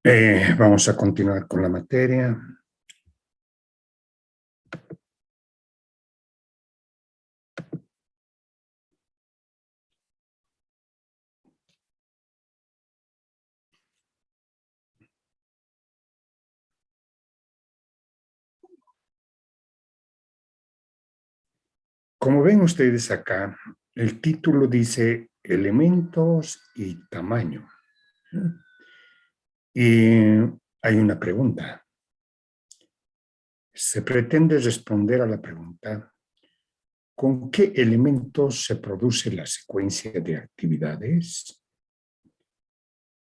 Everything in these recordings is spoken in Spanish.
Vamos a continuar con la materia. Como ven ustedes acá, el título dice elementos y tamaño. Y hay una pregunta. Se pretende responder a la pregunta: ¿con qué elementos se produce la secuencia de actividades?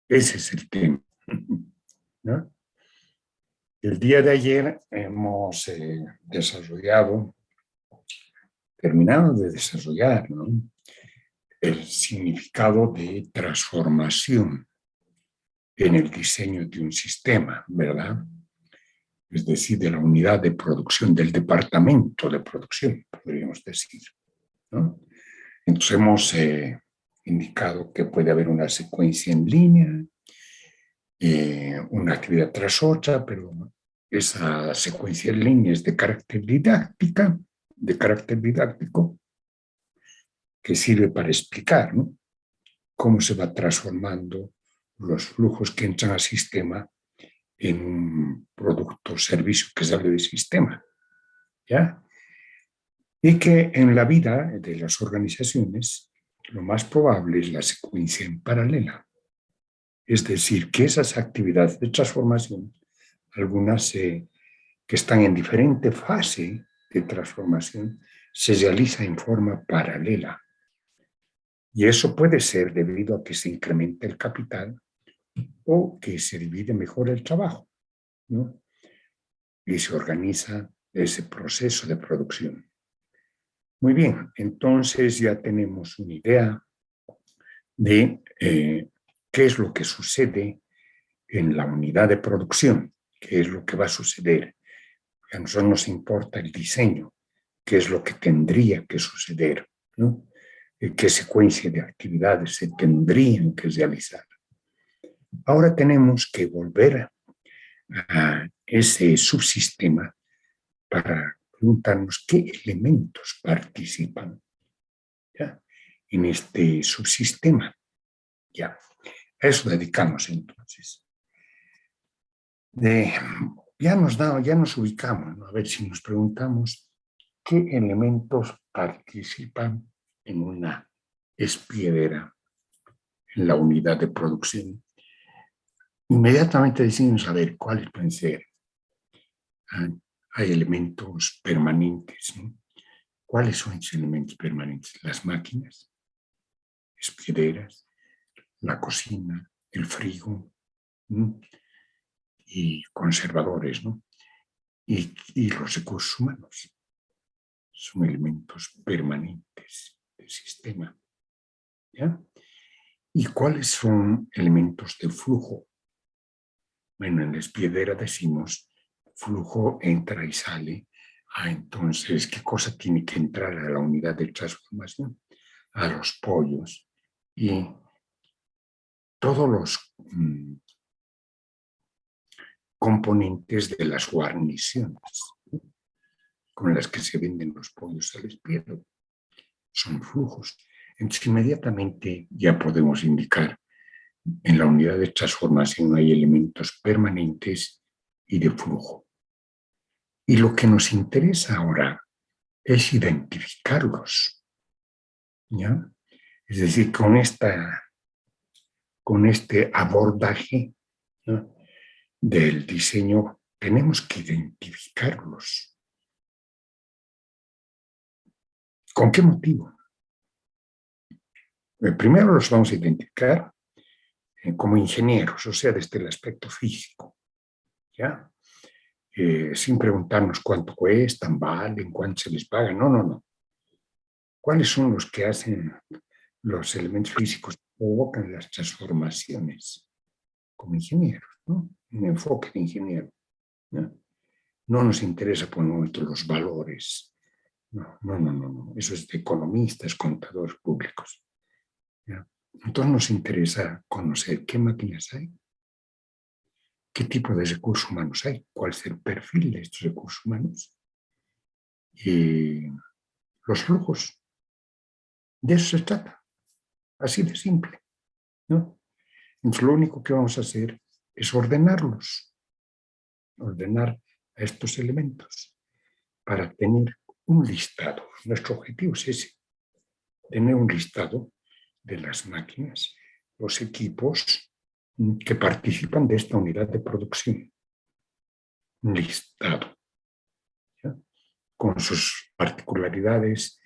Ese es el tema, ¿no? El día de ayer hemos terminado de desarrollar, ¿no?, el significado de transformación en el diseño de un sistema, ¿verdad? Es decir, de la unidad de producción, del departamento de producción, podríamos decir, ¿no? Entonces hemos indicado que puede haber una secuencia en línea, una actividad tras otra, pero esa secuencia en línea es de carácter didáctico, que sirve para explicar, ¿no?, cómo se va transformando los flujos que entran al sistema en un producto o servicio que sale del sistema, ¿ya? Y que en la vida de las organizaciones lo más probable es la secuencia en paralela. Es decir, que esas actividades de transformación, algunas que están en diferente fase de transformación, se realizan en forma paralela. Y eso puede ser debido a que se incrementa el capital o que se divide mejor el trabajo, ¿no?, y se organiza ese proceso de producción. Muy bien, entonces ya tenemos una idea de qué es lo que sucede en la unidad de producción, qué es lo que va a suceder. A nosotros nos importa el diseño, qué es lo que tendría que suceder, ¿no?, qué secuencia de actividades se tendrían que realizar. Ahora tenemos que volver a ese subsistema para preguntarnos qué elementos participan, ¿ya?, en este subsistema. Ya, a eso dedicamos entonces. Ya nos ubicamos, ¿no? A ver si nos preguntamos qué elementos participan en una espiedera, en la unidad de producción. Inmediatamente decimos, a ver, ¿cuáles pueden ser? Hay elementos permanentes, ¿no? ¿Cuáles son esos elementos permanentes? Las máquinas, espiederas, la cocina, el frigo, ¿no?, y conservadores, ¿no? Y los recursos humanos son elementos permanentes del sistema, ¿ya? ¿Y cuáles son elementos de flujo? Bueno, en la espiedera decimos flujo entra y sale. Entonces, ¿qué cosa tiene que entrar a la unidad de transformación? A los pollos y todos los componentes de las guarniciones, ¿no?, con las que se venden los pollos al espiedo. Son flujos. Entonces, inmediatamente ya podemos indicar en la unidad de transformación hay elementos permanentes y de flujo. Y lo que nos interesa ahora es identificarlos, ¿ya? Es decir, con este abordaje, ¿no?, del diseño, tenemos que identificarlos. ¿Con qué motivo? Primero los vamos a identificar como ingenieros, o sea, desde el aspecto físico, ¿ya? Sin preguntarnos cuánto cuestan, valen, cuánto se les paga, no. ¿Cuáles son los que hacen los elementos físicos que provocan las transformaciones? Como ingenieros, ¿no? Un enfoque de ingeniero, ¿no? No nos interesa por nosotros los valores, no. Eso es de economistas, contadores públicos, ¿ya? Entonces nos interesa conocer qué máquinas hay, qué tipo de recursos humanos hay, cuál es el perfil de estos recursos humanos y los flujos. De eso se trata, así de simple, ¿no? Entonces, lo único que vamos a hacer es ordenarlos, ordenar a estos elementos para tener un listado. Nuestro objetivo es ese, tener un listado de las máquinas, los equipos que participan de esta unidad de producción. Un listado, ¿ya? Con sus particularidades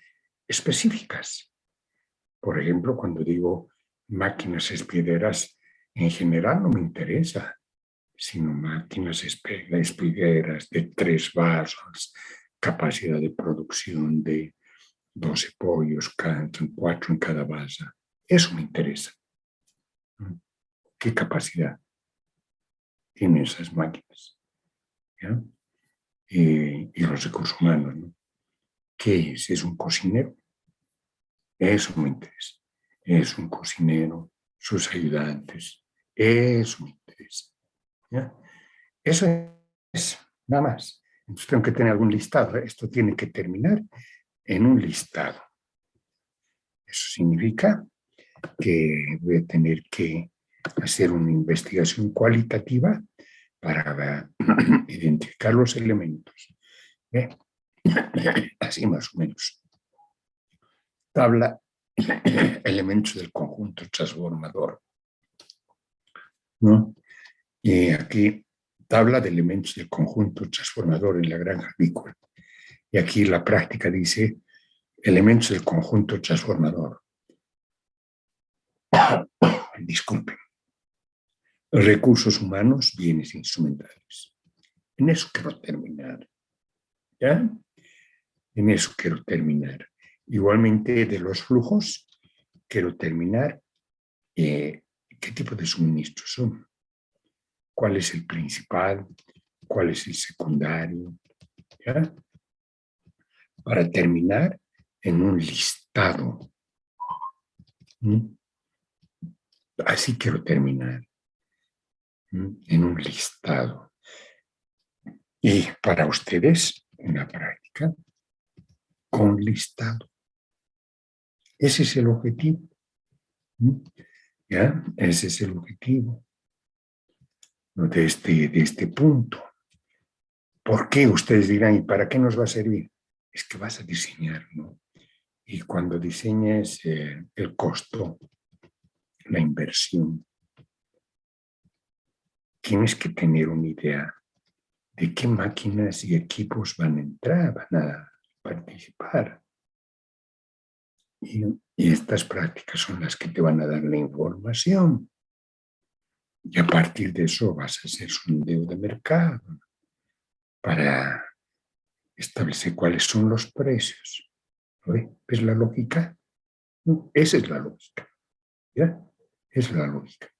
específicas. Por ejemplo, cuando digo máquinas espigueras, en general no me interesa, sino máquinas espigueras de 3 vasos, capacidad de producción de 12 pollos, 4 en cada vaso. Eso me interesa. ¿Qué capacidad tienen esas máquinas? ¿Ya? Y los recursos humanos, ¿no? ¿Qué es? ¿Es un cocinero? Eso me interesa. Es un cocinero, sus ayudantes. Eso me interesa. ¿Ya? Eso es, nada más. Entonces tengo que tener algún listado. Esto tiene que terminar en un listado. Eso significa que voy a tener que hacer una investigación cualitativa para identificar los elementos. Así más o menos. Tabla elementos del conjunto transformador, ¿no? Y aquí tabla de elementos del conjunto transformador en la granja avícola. Y aquí la práctica dice elementos del conjunto transformador. Disculpen. Recursos humanos, bienes instrumentales. En eso quiero terminar. ¿Ya? En eso quiero terminar. Igualmente de los flujos, quiero terminar qué tipo de suministros son. ¿Cuál es el principal? ¿Cuál es el secundario? ¿Ya? Para terminar en un listado. Así quiero terminar. En un listado. Y para ustedes, una práctica con listado. Ese es el objetivo. ¿Ya? Ese es el objetivo de este punto. ¿Por qué? Ustedes dirán, ¿y para qué nos va a servir? Es que vas a diseñar, ¿no? Y cuando diseñes el costo, la inversión, tienes que tener una idea de qué máquinas y equipos van a entrar, van a participar. Y estas prácticas son las que te van a dar la información. Y a partir de eso vas a hacer sondeo de mercado para establecer cuáles son los precios. ¿Ves la lógica? No, esa es la lógica. ¿Ya? Es la lógica.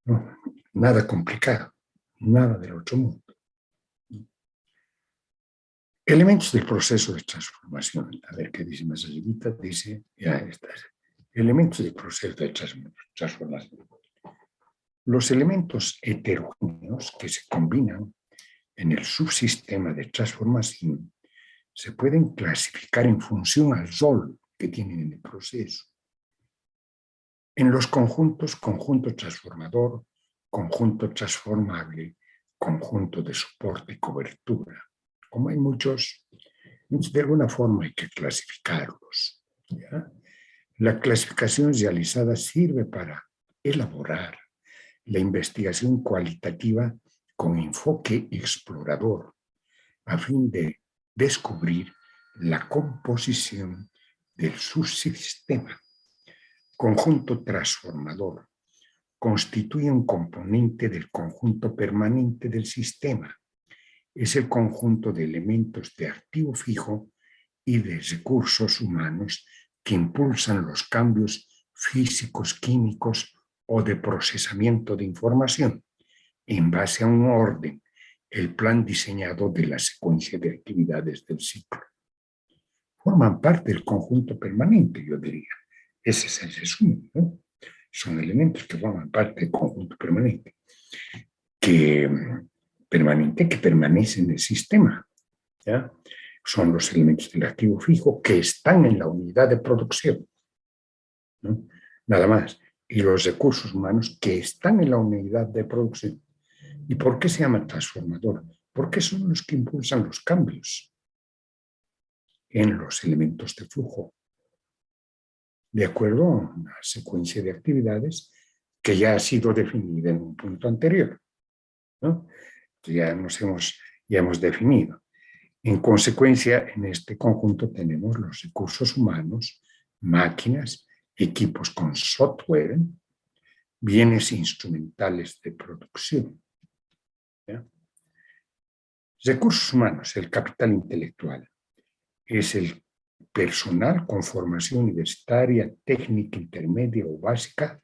No, nada complicado, nada del otro mundo. Elementos del proceso de transformación. A ver qué dice más allá. Dice, ya está. Elementos del proceso de transformación. Los elementos heterogéneos que se combinan en el subsistema de transformación se pueden clasificar en función al rol que tienen en el proceso. En los conjuntos, conjunto transformador, conjunto transformable, conjunto de soporte y cobertura. Como hay muchos, de alguna forma hay que clasificarlos. ¿Ya? La clasificación realizada sirve para elaborar la investigación cualitativa con enfoque explorador, a fin de descubrir la composición del subsistema. Conjunto transformador constituye un componente del conjunto permanente del sistema. Es el conjunto de elementos de activo fijo y de recursos humanos que impulsan los cambios físicos, químicos o de procesamiento de información en base a un orden, el plan diseñado de la secuencia de actividades del ciclo. Forman parte del conjunto permanente, yo diría. Ese es el resumen, ¿no? Son elementos que forman parte del conjunto permanente. permanente que permanece en el sistema, ¿ya? Son los elementos del activo fijo que están en la unidad de producción, ¿no? Nada más. Y los recursos humanos que están en la unidad de producción. ¿Y por qué se llama transformador? Porque son los que impulsan los cambios en los elementos de flujo, de acuerdo a una secuencia de actividades que ya ha sido definida en un punto anterior, ¿no? Ya hemos definido. En consecuencia, en este conjunto tenemos los recursos humanos, máquinas, equipos con software, bienes instrumentales de producción, ¿ya? Recursos humanos, el capital intelectual, es el personal con formación universitaria, técnica, intermedia o básica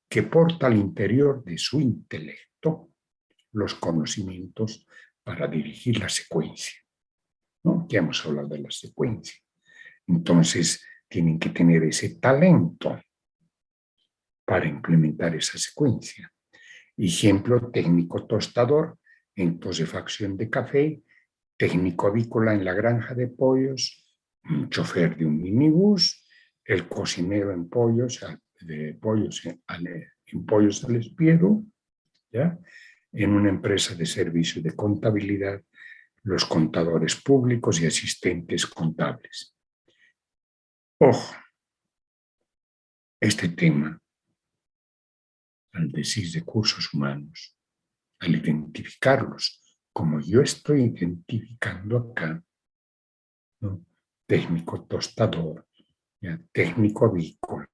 que porta al interior de su intelecto los conocimientos para dirigir la secuencia, ¿no? Ya hemos hablado de la secuencia. Entonces, tienen que tener ese talento para implementar esa secuencia. Ejemplo, técnico tostador en torrefacción de café, técnico avícola en la granja de pollos, un chofer de un minibús, el cocinero en pollos, en pollos al espiedo, ¿ya? En una empresa de servicio de contabilidad, los contadores públicos y asistentes contables. Ojo, este tema, al decir recursos humanos, al identificarlos, como yo estoy identificando acá, ¿no? Técnico tostador, ¿ya? Técnico avícola,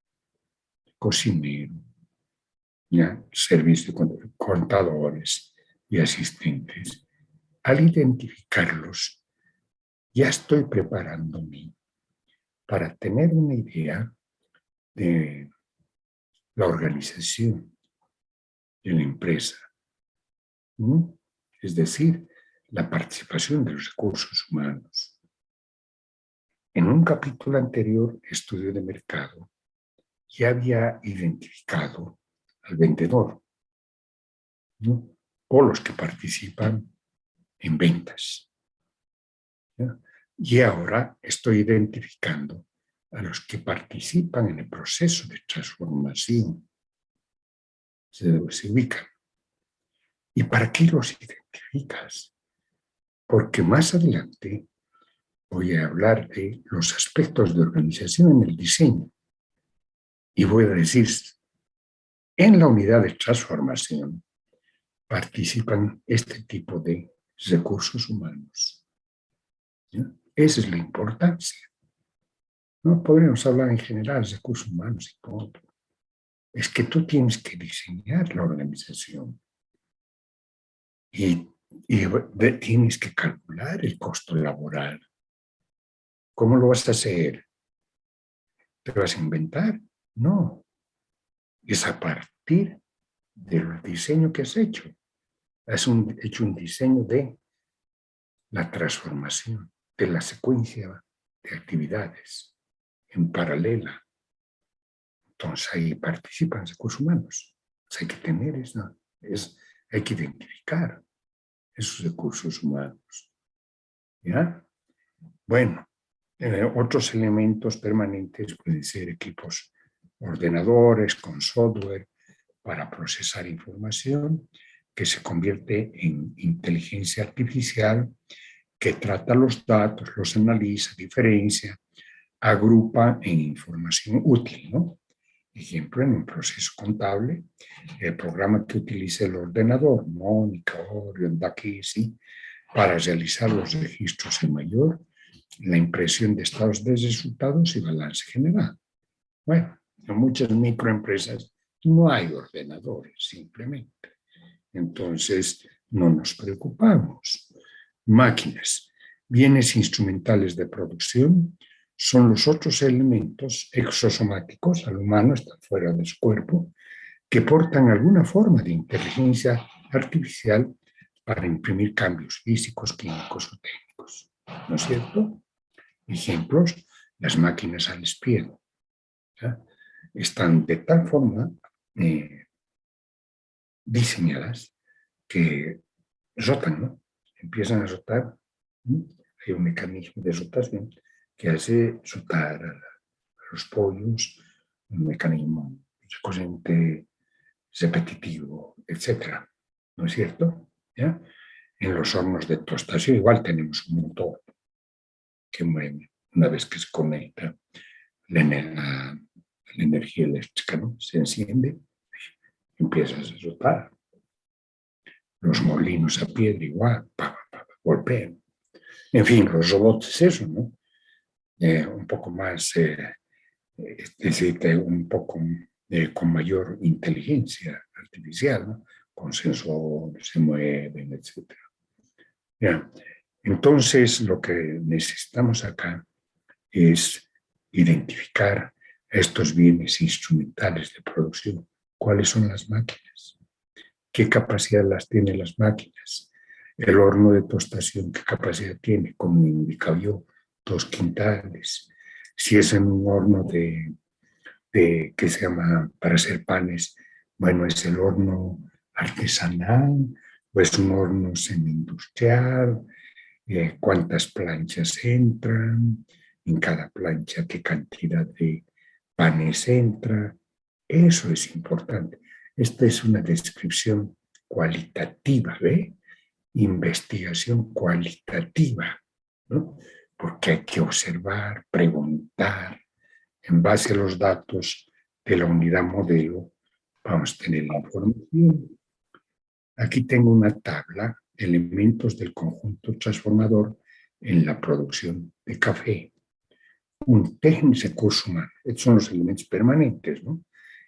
cocinero, ¿ya? Servicio de contadores y asistentes. Al identificarlos, ya estoy preparándome para tener una idea de la organización de la empresa, ¿no? Es decir, la participación de los recursos humanos. En un capítulo anterior, estudio de mercado, ya había identificado al vendedor, ¿no? O los que participan en ventas, ¿ya? Y ahora estoy identificando a los que participan en el proceso de transformación. Se ubican. ¿Y para qué los identificas? Porque más adelante voy a hablar de los aspectos de organización en el diseño. Y voy a decir, en la unidad de transformación participan este tipo de recursos humanos, ¿ya? Esa es la importancia. No podríamos hablar en general de recursos humanos y todo. Es que tú tienes que diseñar la organización y tienes que calcular el costo laboral. ¿Cómo lo vas a hacer? ¿Te vas a inventar? No. Es a partir del diseño que has hecho. Has hecho un diseño de la transformación, de la secuencia de actividades en paralela. Entonces ahí participan recursos humanos. Entonces, hay que tener hay que identificar esos recursos humanos, ¿ya? Bueno, otros elementos permanentes pueden ser equipos ordenadores con software para procesar información que se convierte en inteligencia artificial que trata los datos, los analiza, diferencia, agrupa en información útil, ¿no? Ejemplo, en un proceso contable, el programa que utiliza el ordenador, Mónica, Orion, Daquisi, para realizar los registros en mayor, la impresión de estados de resultados y balance general. Bueno, en muchas microempresas no hay ordenadores, simplemente. Entonces, no nos preocupamos. Máquinas, bienes instrumentales de producción, son los otros elementos exosomáticos, al humano está fuera de su cuerpo, que portan alguna forma de inteligencia artificial para imprimir cambios físicos, químicos o técnicos. ¿No es cierto? Ejemplos, las máquinas al espiedo, ¿ya? Están de tal forma diseñadas que rotan, ¿no? Empiezan a rotar. Hay un mecanismo de rotación que hace rotar a los pollos, un mecanismo recurrente, repetitivo, etcétera. ¿No es cierto? ¿Ya? En los hornos de tostación igual tenemos un motor que mueve una vez que se conecta la energía eléctrica, ¿no? Se enciende, empieza a rotar. Los molinos a piedra igual, golpean. En fin, los robots es eso, ¿no? Un poco más, es decir, un poco con mayor inteligencia artificial, ¿no? Con sensores, se mueven, etc. ¿Ya? Entonces, lo que necesitamos acá es identificar estos bienes instrumentales de producción. ¿Cuáles son las máquinas? ¿Qué capacidad las tienen las máquinas? El horno de tostación, ¿qué capacidad tiene? Como indicaba yo, 2 quintales. Si es en un horno que se llama para hacer panes, bueno, ¿es el horno artesanal o es un horno semi-industrial? ¿Cuántas planchas entran? En cada plancha, ¿qué cantidad de panes entra? Eso es importante. Esta es una descripción cualitativa, ¿ve? Investigación cualitativa, ¿no? Porque hay que observar, preguntar. En base a los datos de la unidad modelo, vamos a tener la información. Aquí tengo una tabla, elementos del conjunto transformador en la producción de café. Un técnico recurso humano, estos son los elementos permanentes, ¿no?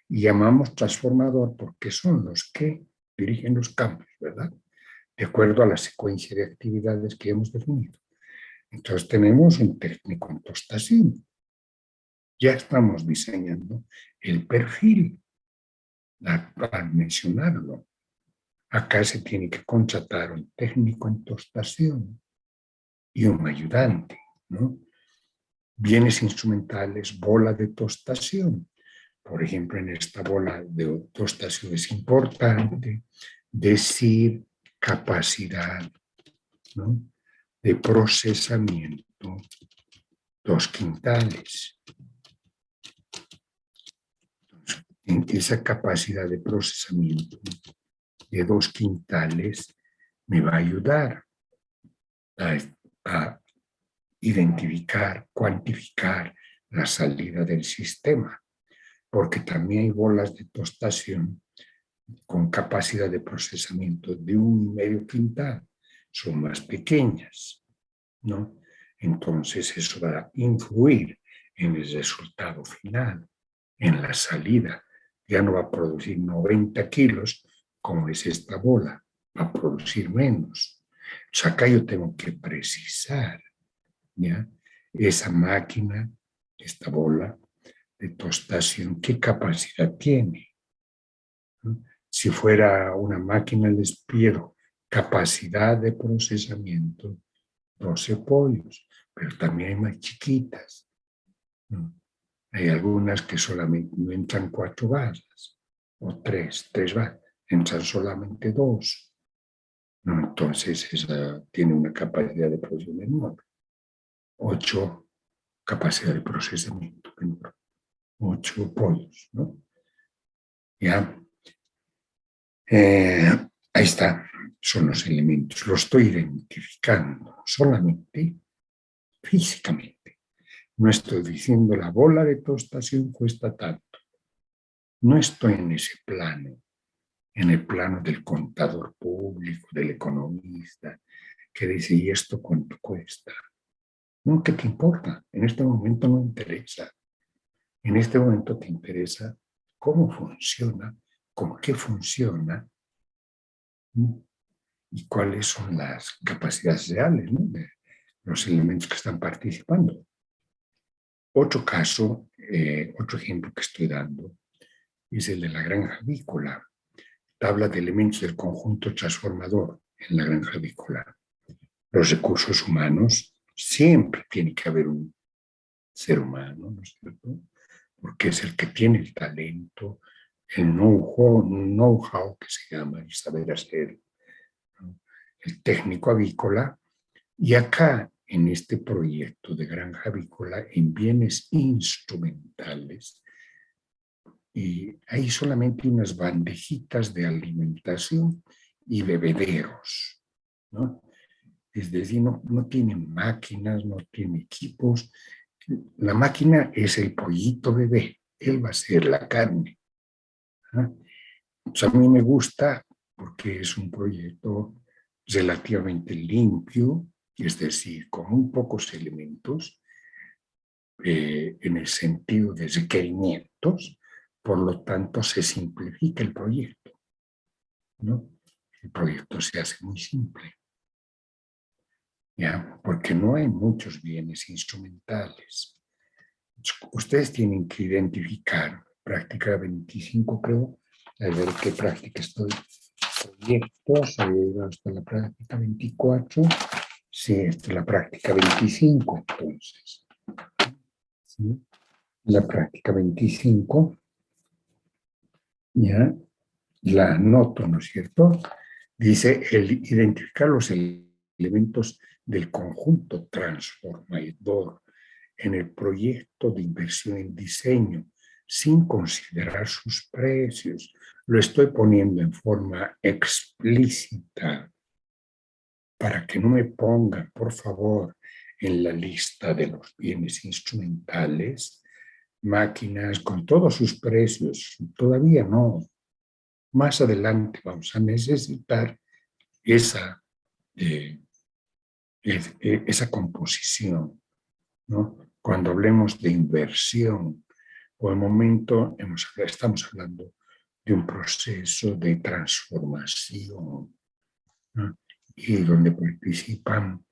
Y llamamos transformador porque son los que dirigen los cambios, ¿verdad? De acuerdo a la secuencia de actividades que hemos definido. Entonces tenemos un técnico en tostación. Ya estamos diseñando el perfil para mencionarlo. Acá se tiene que contratar un técnico en tostación y un ayudante, ¿no? Bienes instrumentales, bola de tostación. Por ejemplo, en esta bola de tostación es importante decir capacidad, ¿no? De procesamiento, 2 quintales. En esa capacidad de procesamiento de 2 quintales me va a ayudar a identificar, cuantificar la salida del sistema, porque también hay bolas de tostación con capacidad de procesamiento de 1/2 quintal, son más pequeñas, ¿no? Entonces eso va a influir en el resultado final, en la salida. Ya no va a producir 90 kilos como es esta bola, va a producir menos. O sea, acá yo tengo que precisar, ¿ya? Esa máquina, esta bola de tostación, ¿qué capacidad tiene? ¿No? Si fuera una máquina, les pido capacidad de procesamiento, 12 pollos, pero también hay más chiquitas, ¿no? Hay algunas que solamente no entran 4 vallas, o 3 vallas, entran solamente 2. ¿No? Entonces esa tiene una capacidad de procesamiento menor. 8 capacidad de procesamiento menor. 8 pollos, ¿no? Ya. Ahí está, son los elementos. Lo estoy identificando solamente físicamente. No estoy diciendo la bola de tostación cuesta tanto. No estoy en ese plano, en el plano del contador público, del economista, que dice, ¿y esto cuánto cuesta? No, ¿qué te importa? En este momento no interesa. En este momento te interesa cómo funciona, con qué funciona, ¿no? Y cuáles son las capacidades reales, ¿no? De los elementos que están participando. Otro caso, otro ejemplo que estoy dando es el de la granja avícola. Tabla de elementos del conjunto transformador en la granja avícola. Los recursos humanos, siempre tiene que haber un ser humano, ¿no es cierto? Porque es el que tiene el talento, el know-how que se llama, el saber hacer, el técnico avícola, y acá en este proyecto de granja avícola en bienes instrumentales, y hay solamente unas bandejitas de alimentación y bebederos, ¿no? Es decir, no tienen máquinas, no tiene equipos. La máquina es el pollito bebé, él va a ser la carne. ¿No? Pues a mí me gusta porque es un proyecto relativamente limpio, es decir, con muy pocos elementos, en el sentido de requerimientos, por lo tanto se simplifica el proyecto, ¿no? El proyecto se hace muy simple, ¿ya? Porque no hay muchos bienes instrumentales. Ustedes tienen que identificar, práctica 25 creo, a ver qué práctica estoy, proyectos, he llegado hasta la práctica 24, sí, esta es la práctica 25, entonces, ¿sí? La práctica 25, ya, la anoto, ¿no es cierto? Dice, el identificar los elementos del conjunto transformador en el proyecto de inversión en diseño, sin considerar sus precios. Lo estoy poniendo en forma explícita para que no me pongan, por favor, en la lista de los bienes instrumentales, máquinas con todos sus precios. Todavía no. Más adelante vamos a necesitar esa, eh, esa composición, ¿no? Cuando hablemos de inversión, por el momento estamos hablando de un proceso de transformación, ¿no? Y donde participan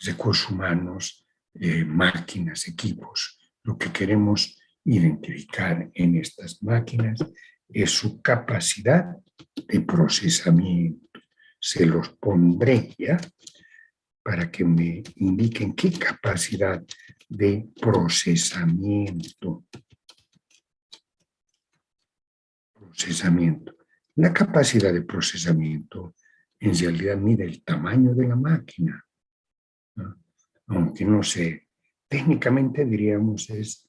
recursos humanos, máquinas, equipos. Lo que queremos identificar en estas máquinas es su capacidad de procesamiento. Se los pondré ya para que me indiquen qué capacidad de procesamiento. La capacidad de procesamiento en realidad mide el tamaño de la máquina, ¿no? Aunque no sé, técnicamente diríamos es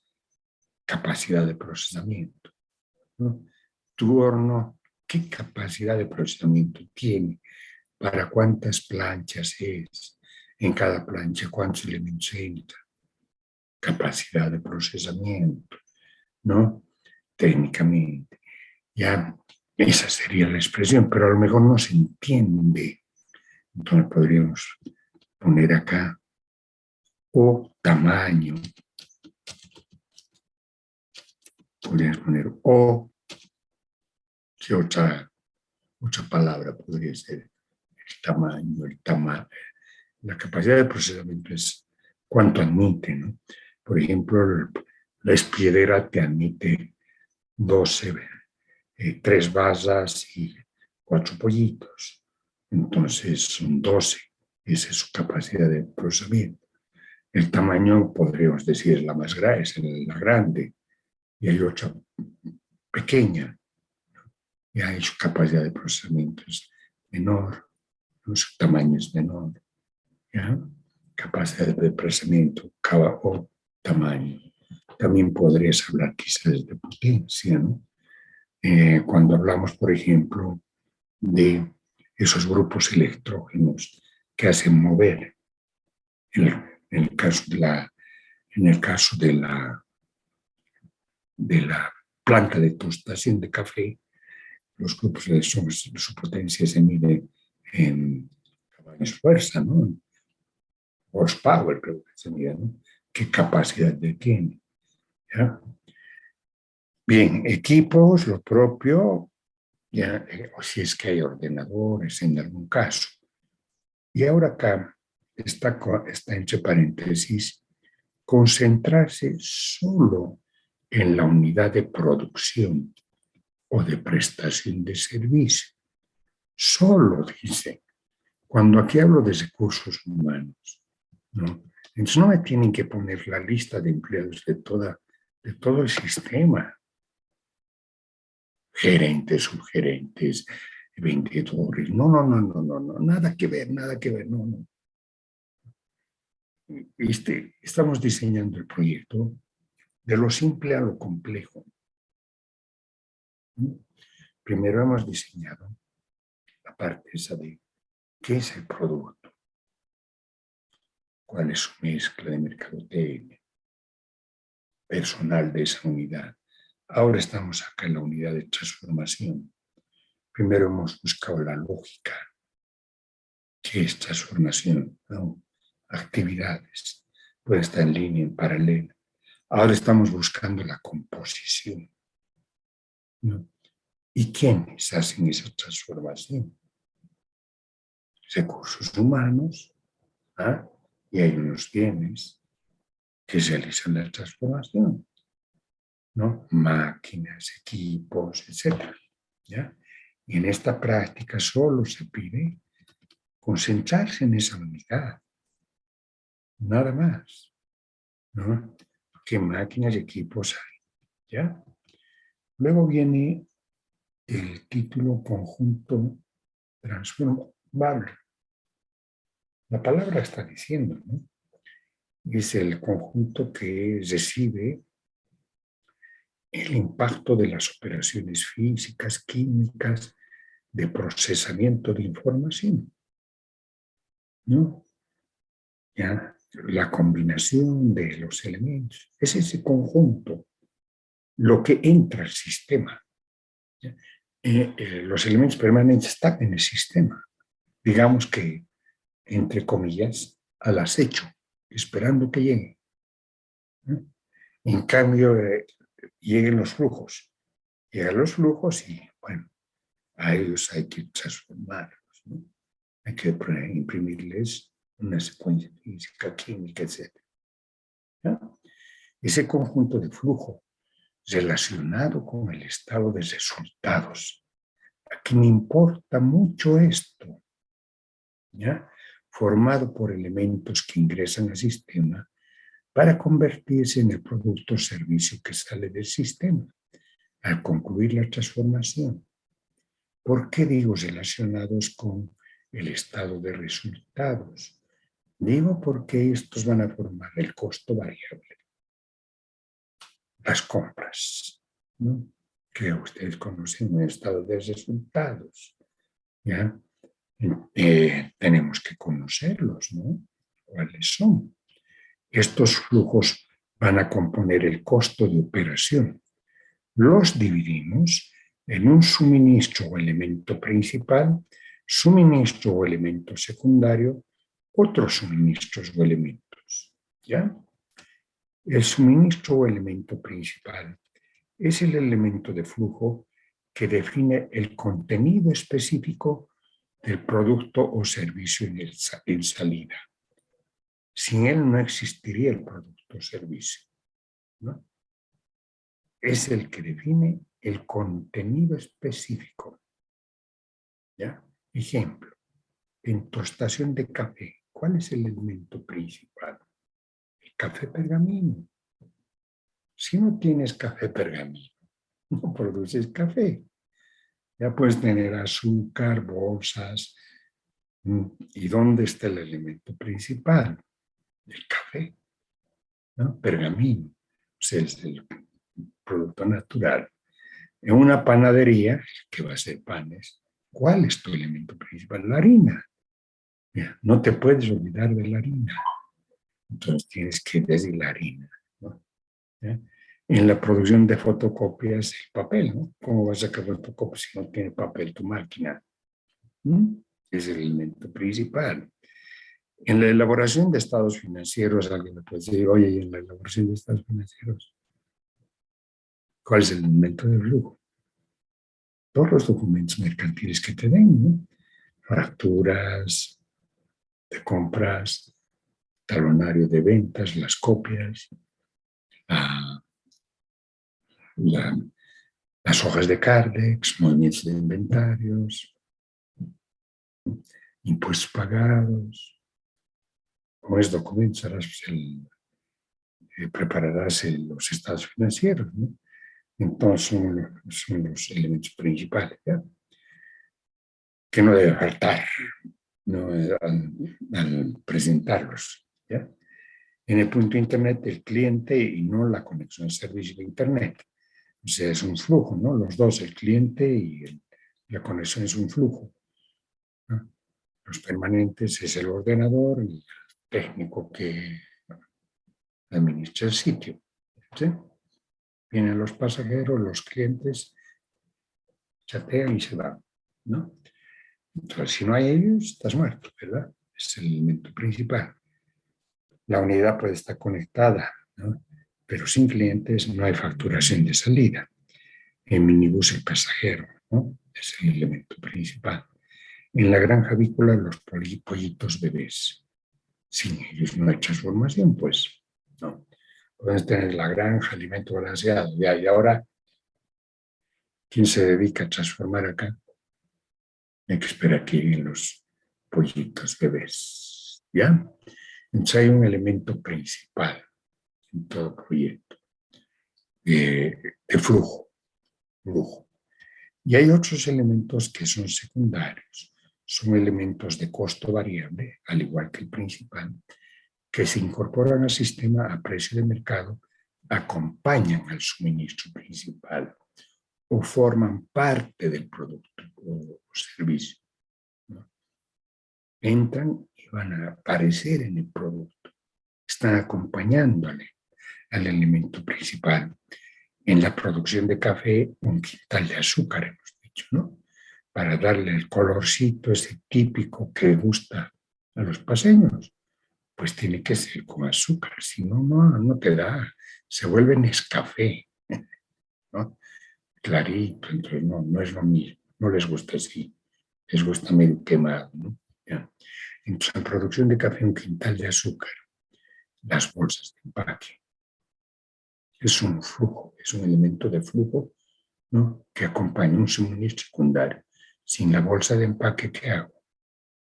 capacidad de procesamiento, ¿no? Tu horno, ¿qué capacidad de procesamiento tiene? ¿Para cuántas planchas es? En cada plancha, ¿cuántos elementos entra? Capacidad de procesamiento, ¿no? Técnicamente. Ya, esa sería la expresión, pero a lo mejor no se entiende. Entonces podríamos poner acá o tamaño. Podríamos poner o, ¿qué otra palabra podría ser? El tamaño. La capacidad de procesamiento es cuánto admite, ¿no? Por ejemplo, la espiedera te admite 12, 3 basas y 4 pollitos. Entonces son 12. Esa es su capacidad de procesamiento. El tamaño, podríamos decir, es la más grande, es la grande, y hay otra pequeña, y ahí su capacidad de procesamiento es menor, ¿no? Su tamaño es menor, ¿ya? Capacidad de procesamiento o tamaño. También podrías hablar quizás de potencia, ¿no? Cuando hablamos, por ejemplo, de esos grupos electrógenos que hacen mover, en el caso de la planta de tostación de café, los grupos electrógenos, su potencia se mide en caballos fuerza, ¿no? Horsepower, creo que se mide, ¿no? ¿Qué capacidad tiene? ¿Ya? Bien, equipos, lo propio, ya, o si es que hay ordenadores en algún caso. Y ahora acá está entre paréntesis, concentrarse solo en la unidad de producción o de prestación de servicio. Solo, dice, cuando aquí hablo de recursos humanos, ¿no? Entonces no me tienen que poner la lista de empleados de todo el sistema. Gerentes, subgerentes, vendedores. No, no, no, no, no, no, nada que ver, no, no. Estamos diseñando el proyecto de lo simple a lo complejo. Primero hemos diseñado la parte esa de qué es el producto, cuál es su mezcla de mercadotecnia, personal de esa unidad. Ahora estamos acá en la unidad de transformación. Primero hemos buscado la lógica, qué es transformación, ¿no? Actividades, puede estar en línea, en paralelo. Ahora estamos buscando la composición, ¿no? ¿Y quiénes hacen esa transformación? Recursos humanos, ¿ah? Y hay unos bienes que realizan la transformación, ¿no? Máquinas, equipos, etcétera, ¿ya? Y en esta práctica solo se pide concentrarse en esa unidad, nada más, ¿no? ¿Qué máquinas y equipos hay? ¿Ya? Luego viene el título conjunto transformable. La palabra está diciendo, ¿no? Es el conjunto que recibe el impacto de las operaciones físicas, químicas, de procesamiento de información, ¿no? ¿Ya? La combinación de los elementos, es ese conjunto lo que entra al sistema. Los elementos permanentes están en el sistema, digamos que, entre comillas, al acecho, esperando que llegue, ¿no? En cambio, lleguen llegan los flujos y, bueno, a ellos hay que transformarlos, ¿no? Hay que imprimirles una secuencia física, química, etc. ¿No? Ese conjunto de flujo relacionado con el estado de resultados. Aquí me importa mucho esto, ¿ya? Formado por elementos que ingresan al sistema para convertirse en el producto o servicio que sale del sistema al concluir la transformación. ¿Por qué digo relacionados con el estado de resultados? Digo porque estos van a formar el costo variable. Las compras, ¿no? Que ustedes conocen en el estado de resultados, ¿ya? Tenemos que conocerlos, ¿no? ¿Cuáles son? Estos flujos van a componer el costo de operación. Los dividimos en un suministro o elemento principal, suministro o elemento secundario, otros suministros o elementos, ¿ya? El suministro o elemento principal es el elemento de flujo que define el contenido específico del producto o servicio en salida. Sin él no existiría el producto o servicio, ¿no? Es el que define el contenido específico, ¿ya? Ejemplo, en tostación de café, ¿cuál es el elemento principal? El café pergamino. Si no tienes café pergamino, no produces café. Ya puedes tener azúcar, bolsas. ¿Y dónde está el elemento principal? El café, ¿no? Pergamino. O sea, es el producto natural. En una panadería, que va a ser panes, ¿cuál es tu elemento principal? La harina. No te puedes olvidar de la harina. Entonces tienes que decir la harina, ¿no? En la producción de fotocopias, el papel, ¿no? ¿Cómo vas a sacar fotocopias si no tiene papel tu máquina? Es el elemento principal. En la elaboración de estados financieros, alguien me puede decir, oye, ¿y en la elaboración de estados financieros cuál es el elemento de flujo? Todos los documentos mercantiles que te den, ¿no? Facturas de compras, talonario de ventas, las copias, la, la, las hojas de Cardex, movimientos de inventarios, impuestos pagados. Con esos documentos prepararás los estados financieros, ¿no? Entonces son los elementos principales, ¿ya? que no debe faltar, ¿no? Al presentarlos, ¿ya? En el punto de Internet, el cliente y no la conexión al servicio de Internet. O sea, es un flujo, ¿no? Los dos, el cliente y la conexión es un flujo, ¿no? Los permanentes es el ordenador y el técnico que administra el sitio, ¿sí? Vienen los pasajeros, los clientes, chatean y se van, ¿no? Entonces, si no hay ellos, estás muerto, ¿verdad? Es el elemento principal. La unidad puede estar conectada, ¿no? Pero sin clientes no hay facturación de salida. En minibús el pasajero, ¿no? Es el elemento principal. En la granja avícola los pollitos bebés. Sin ellos no hay transformación, pues no. Puedes tener la granja, alimento balanceado, ya, y ahora, ¿quién se dedica a transformar acá? Hay que esperar que lleguen los pollitos bebés, ¿ya? Entonces hay un elemento principal en todo proyecto de flujo. Y hay otros elementos que son secundarios, son elementos de costo variable, al igual que el principal, que se incorporan al sistema a precio de mercado, acompañan al suministro principal o forman parte del producto o servicio, ¿no? Entran y van a aparecer en el producto, están acompañándole al elemento principal. En la producción de café, un quintal de azúcar, hemos dicho, ¿no? Para darle el colorcito ese típico que gusta a los paseños, pues tiene que ser con azúcar, si no, no te da, se vuelve Nescafé, ¿no? Clarito, entonces no es lo mismo, no les gusta así, les gusta medio quemado, ¿no? ¿Ya? Entonces, en producción de café, un quintal de azúcar, las bolsas de empaque, es un flujo, es un elemento de flujo, ¿no? Que acompaña un suministro secundario. Sin la bolsa de empaque, ¿qué hago?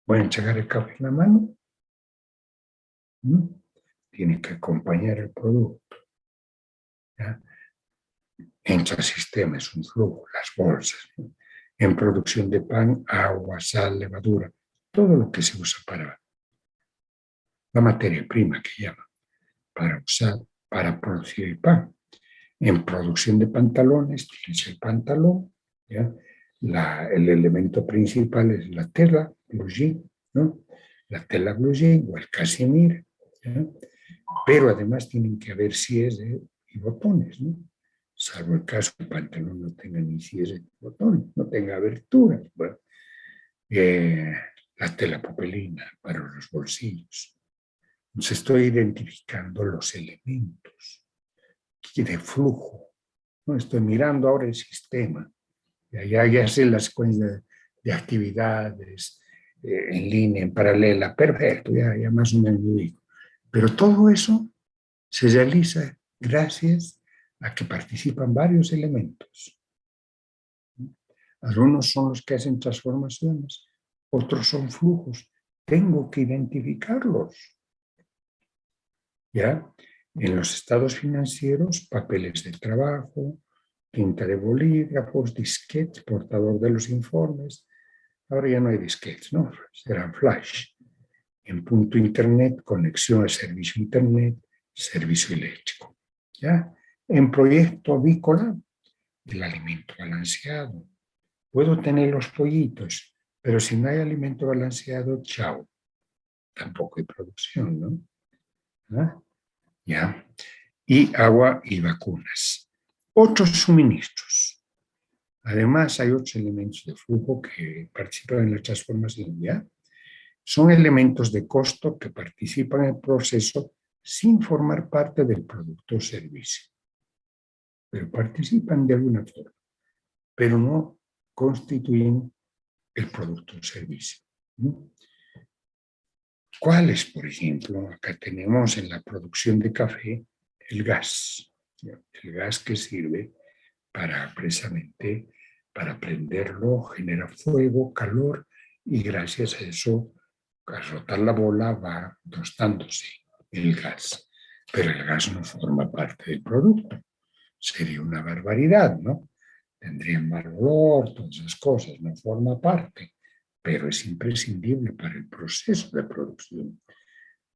¿Voy a enchegar el café en la mano? ¿No? Tiene que acompañar el producto, ¿ya? Entra al sistema, es un flujo, las bolsas, ¿no? En producción de pan, agua, sal, levadura, todo lo que se usa para la materia prima que llaman, para usar, para producir el pan. En producción de pantalones, tienes el pantalón, ¿ya? El elemento principal es la tela, blue jean, ¿no? La tela blue jean o el casimir, ¿ya? Pero además tienen que haber cierres y botones, ¿no? Salvo el caso que el pantalón no tenga ni cierres ni botones, no tenga aberturas. Bueno, la tela popelina para los bolsillos. Entonces estoy identificando los elementos de flujo, ¿no? Estoy mirando ahora el sistema, ya sé la secuencia de actividades en línea, en paralela, perfecto, ya más o menos lo digo. Pero todo eso se realiza gracias a que participan varios elementos. Algunos son los que hacen transformaciones, otros son flujos. Tengo que identificarlos, ¿ya? En los estados financieros, papeles de trabajo, tinta de bolígrafos, disquetes, portador de los informes. Ahora ya no hay disquetes, ¿no? Serán flash. En punto internet, conexión al servicio internet, servicio eléctrico, ¿ya? En proyecto avícola, el alimento balanceado. Puedo tener los pollitos, pero si no hay alimento balanceado, chao. Tampoco hay producción, ¿no? ¿Ah? ¿Ya? Y agua y vacunas. Otros suministros. Además, hay otros elementos de flujo que participan en la transformación, ¿ya? Son elementos de costo que participan en el proceso sin formar parte del producto o servicio, pero participan de alguna forma, pero no constituyen el producto o servicio, ¿no? ¿Cuáles, por ejemplo? Acá tenemos en la producción de café el gas que sirve para precisamente para prenderlo, genera fuego, calor, y gracias a eso, al rotar la bola va tostándose el gas. Pero el gas no forma parte del producto. Sería una barbaridad, ¿no? Tendría mal olor, todas esas cosas, no forma parte. pero es imprescindible para el proceso de producción.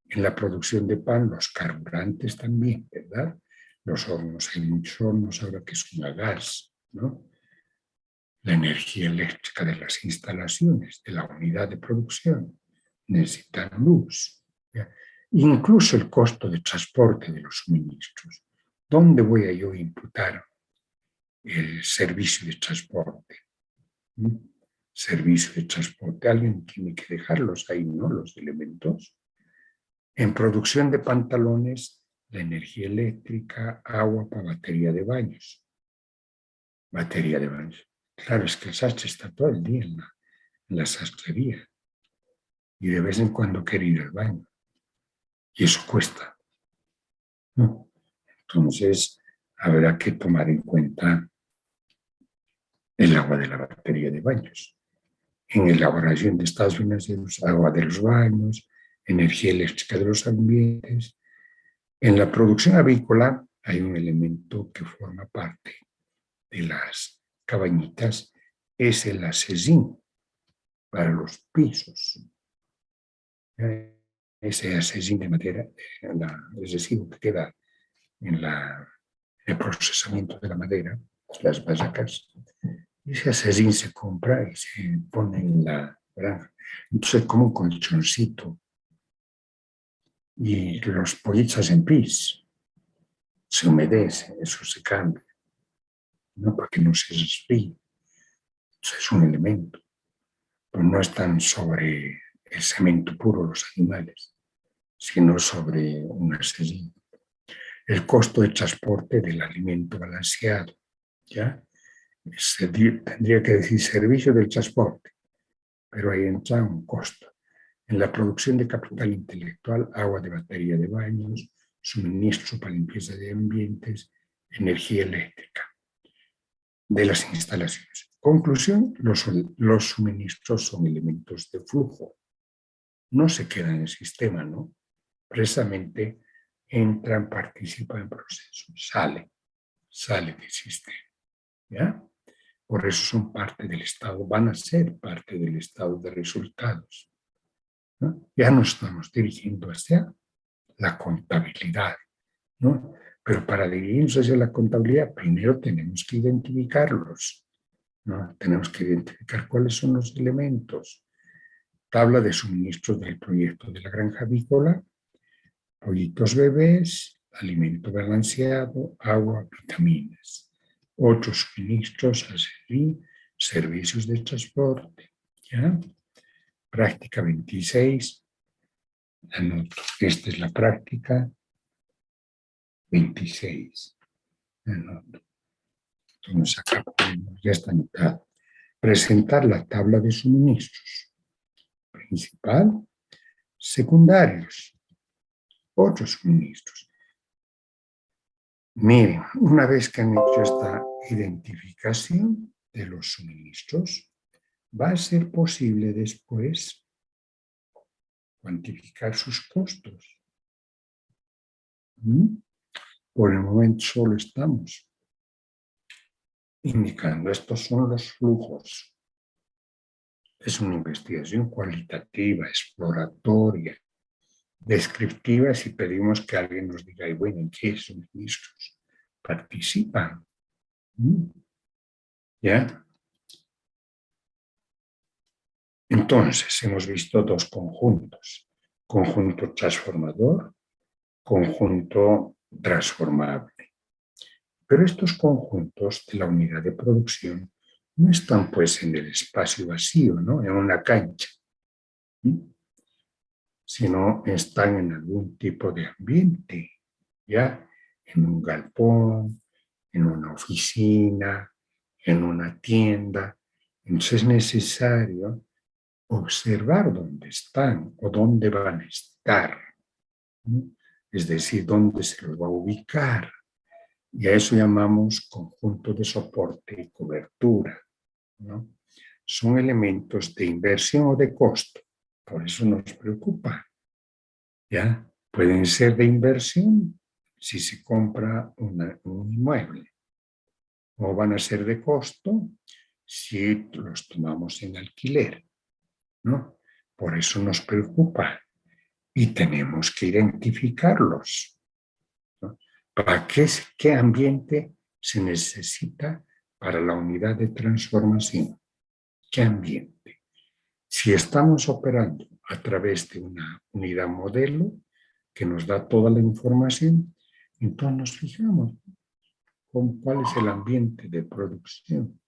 En la producción de pan, los carburantes también, ¿verdad? Los hornos, hay muchos hornos ahora que son a gas, ¿no? La energía eléctrica de las instalaciones, de la unidad de producción, necesitan luz. ¿Ya? Incluso el costo de transporte de los suministros. ¿Dónde voy a yo imputar el servicio de transporte? ¿Mm? Servicio de transporte, alguien tiene que dejarlos ahí, ¿no? Los elementos. En producción de pantalones, la energía eléctrica, agua para batería de baños. Batería de baños. Claro, es que el sastre está todo el día en la sastrería y de vez en cuando quiere ir al baño. Y eso cuesta, ¿no? Entonces, habrá que tomar en cuenta el agua de la batería de baños. En elaboración de estados financieros, agua de los baños, energía eléctrica de los ambientes. En la producción avícola hay un elemento que forma parte de las cabañitas, es el acesín para los pisos. Ese acesín de madera, el residuo que queda en el procesamiento de la madera, las barracas, ese acesín se compra y se pone en la granja. Entonces es como un colchoncito. Y los pollitos en pis se humedece, eso se cambia, ¿no? Para que no se resfríe. Eso es un elemento. Pero no están sobre el cemento puro los animales, sino sobre un acesín. El costo de transporte del alimento balanceado, ¿ya? Tendría que decir servicio del transporte, pero ahí entra un costo. En la producción de capital intelectual, agua de batería de baños, suministro para limpieza de ambientes, energía eléctrica de las instalaciones. Conclusión, los suministros son elementos de flujo. No se quedan en el sistema, ¿no? Precisamente entran, participan en procesos, sale del sistema, ¿ya? Por eso son parte del estado, van a ser parte del estado de resultados, ¿no? Ya nos estamos dirigiendo hacia la contabilidad, ¿no? Pero para dirigirnos hacia la contabilidad, primero tenemos que identificarlos, ¿no? Tenemos que identificar cuáles son los elementos. Tabla de suministros del proyecto de la granja avícola, pollitos bebés, alimento balanceado, agua, vitaminas. Otros suministros, así, servicios de transporte, ¿ya? Práctica 26, anoto, esta es la práctica 26, anoto. Entonces acá ya está anotado. Presentar la tabla de suministros. Principal, secundarios, otros suministros. Miren, una vez que han hecho esta identificación de los suministros, va a ser posible después cuantificar sus costos. Por el momento solo estamos indicando, estos son los flujos. Es una investigación cualitativa, exploratoria, descriptiva, si pedimos que alguien nos diga, bueno, ¿en qué suministros participan? ¿Ya? Entonces, hemos visto dos conjuntos, conjunto transformador, conjunto transformable. Pero estos conjuntos de la unidad de producción no están pues en el espacio vacío, ¿no? En una cancha, sino están en algún tipo de ambiente, ¿ya? En un galpón, en una oficina, en una tienda. Entonces es necesario observar dónde están o dónde van a estar, ¿no? Es decir, dónde se los va a ubicar. Y a eso llamamos conjunto de soporte y cobertura, ¿no? Son elementos de inversión o de costo, por eso nos preocupa, ¿ya? Pueden ser de inversión si se compra un inmueble, o van a ser de costo si los tomamos en alquiler, ¿no? Por eso nos preocupa y tenemos que identificarlos, ¿no? ¿Para qué ambiente se necesita para la unidad de transformación? ¿Qué ambiente? Si estamos operando a través de una unidad modelo que nos da toda la información, entonces nos fijamos con cuál es el ambiente de producción,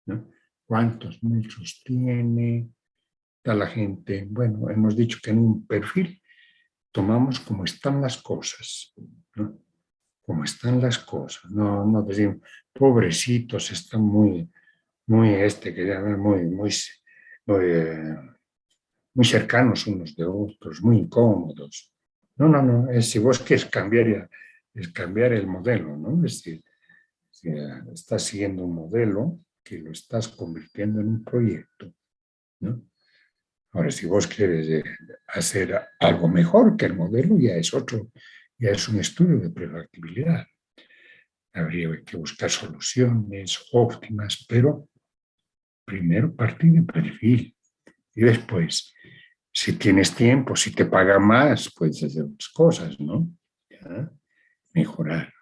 ¿no? ¿Cuántos metros tiene? ¿Está la gente? Bueno, hemos dicho que en un perfil tomamos como están las cosas, ¿no? Como están las cosas, no decimos, pobrecitos, están muy que llaman muy cercanos unos de otros, muy incómodos. No, si vos quieres cambiar, es cambiar el modelo, ¿no? Es decir, si estás siguiendo un modelo que lo estás convirtiendo en un proyecto, ¿no? Ahora, si vos quieres hacer algo mejor que el modelo, ya es un estudio de prefactibilidad. Habría que buscar soluciones óptimas, pero primero partir de perfil y después, si tienes tiempo, si te pagan más, puedes hacer otras cosas, ¿no? ¿Ya? Mejorar.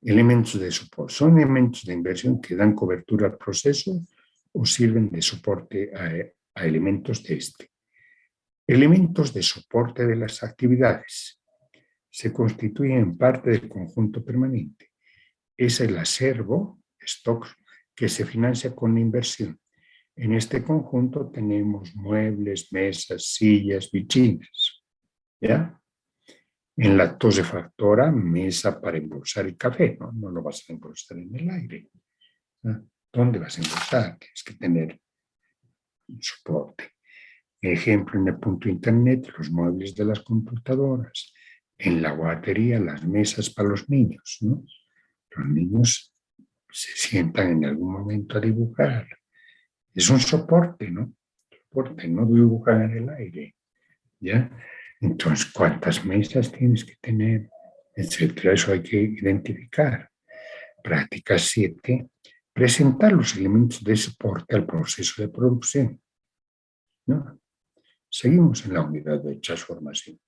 Elementos de soporte. ¿Son elementos de inversión que dan cobertura al proceso o sirven de soporte a elementos de este? Elementos de soporte de las actividades. Se constituyen parte del conjunto permanente. Es el acervo, stock, que se financia con la inversión. En este conjunto tenemos muebles, mesas, sillas, vitrinas, ¿ya? En la tosefactora, mesa para embolsar el café, ¿no? No lo vas a embolsar en el aire, ¿no? ¿Dónde vas a embolsar? Tienes que tener un soporte. Ejemplo, en el punto internet, los muebles de las computadoras. En la guardería, las mesas para los niños, ¿no? Los niños se sientan en algún momento a dibujar. Es un soporte, ¿no? Soporte, no dibujan en el aire, ¿ya? Entonces, ¿cuántas mesas tienes que tener? Etcétera. Eso hay que identificar. Práctica 7. Presentar los elementos de soporte al proceso de producción, ¿no? Seguimos en la unidad de transformación.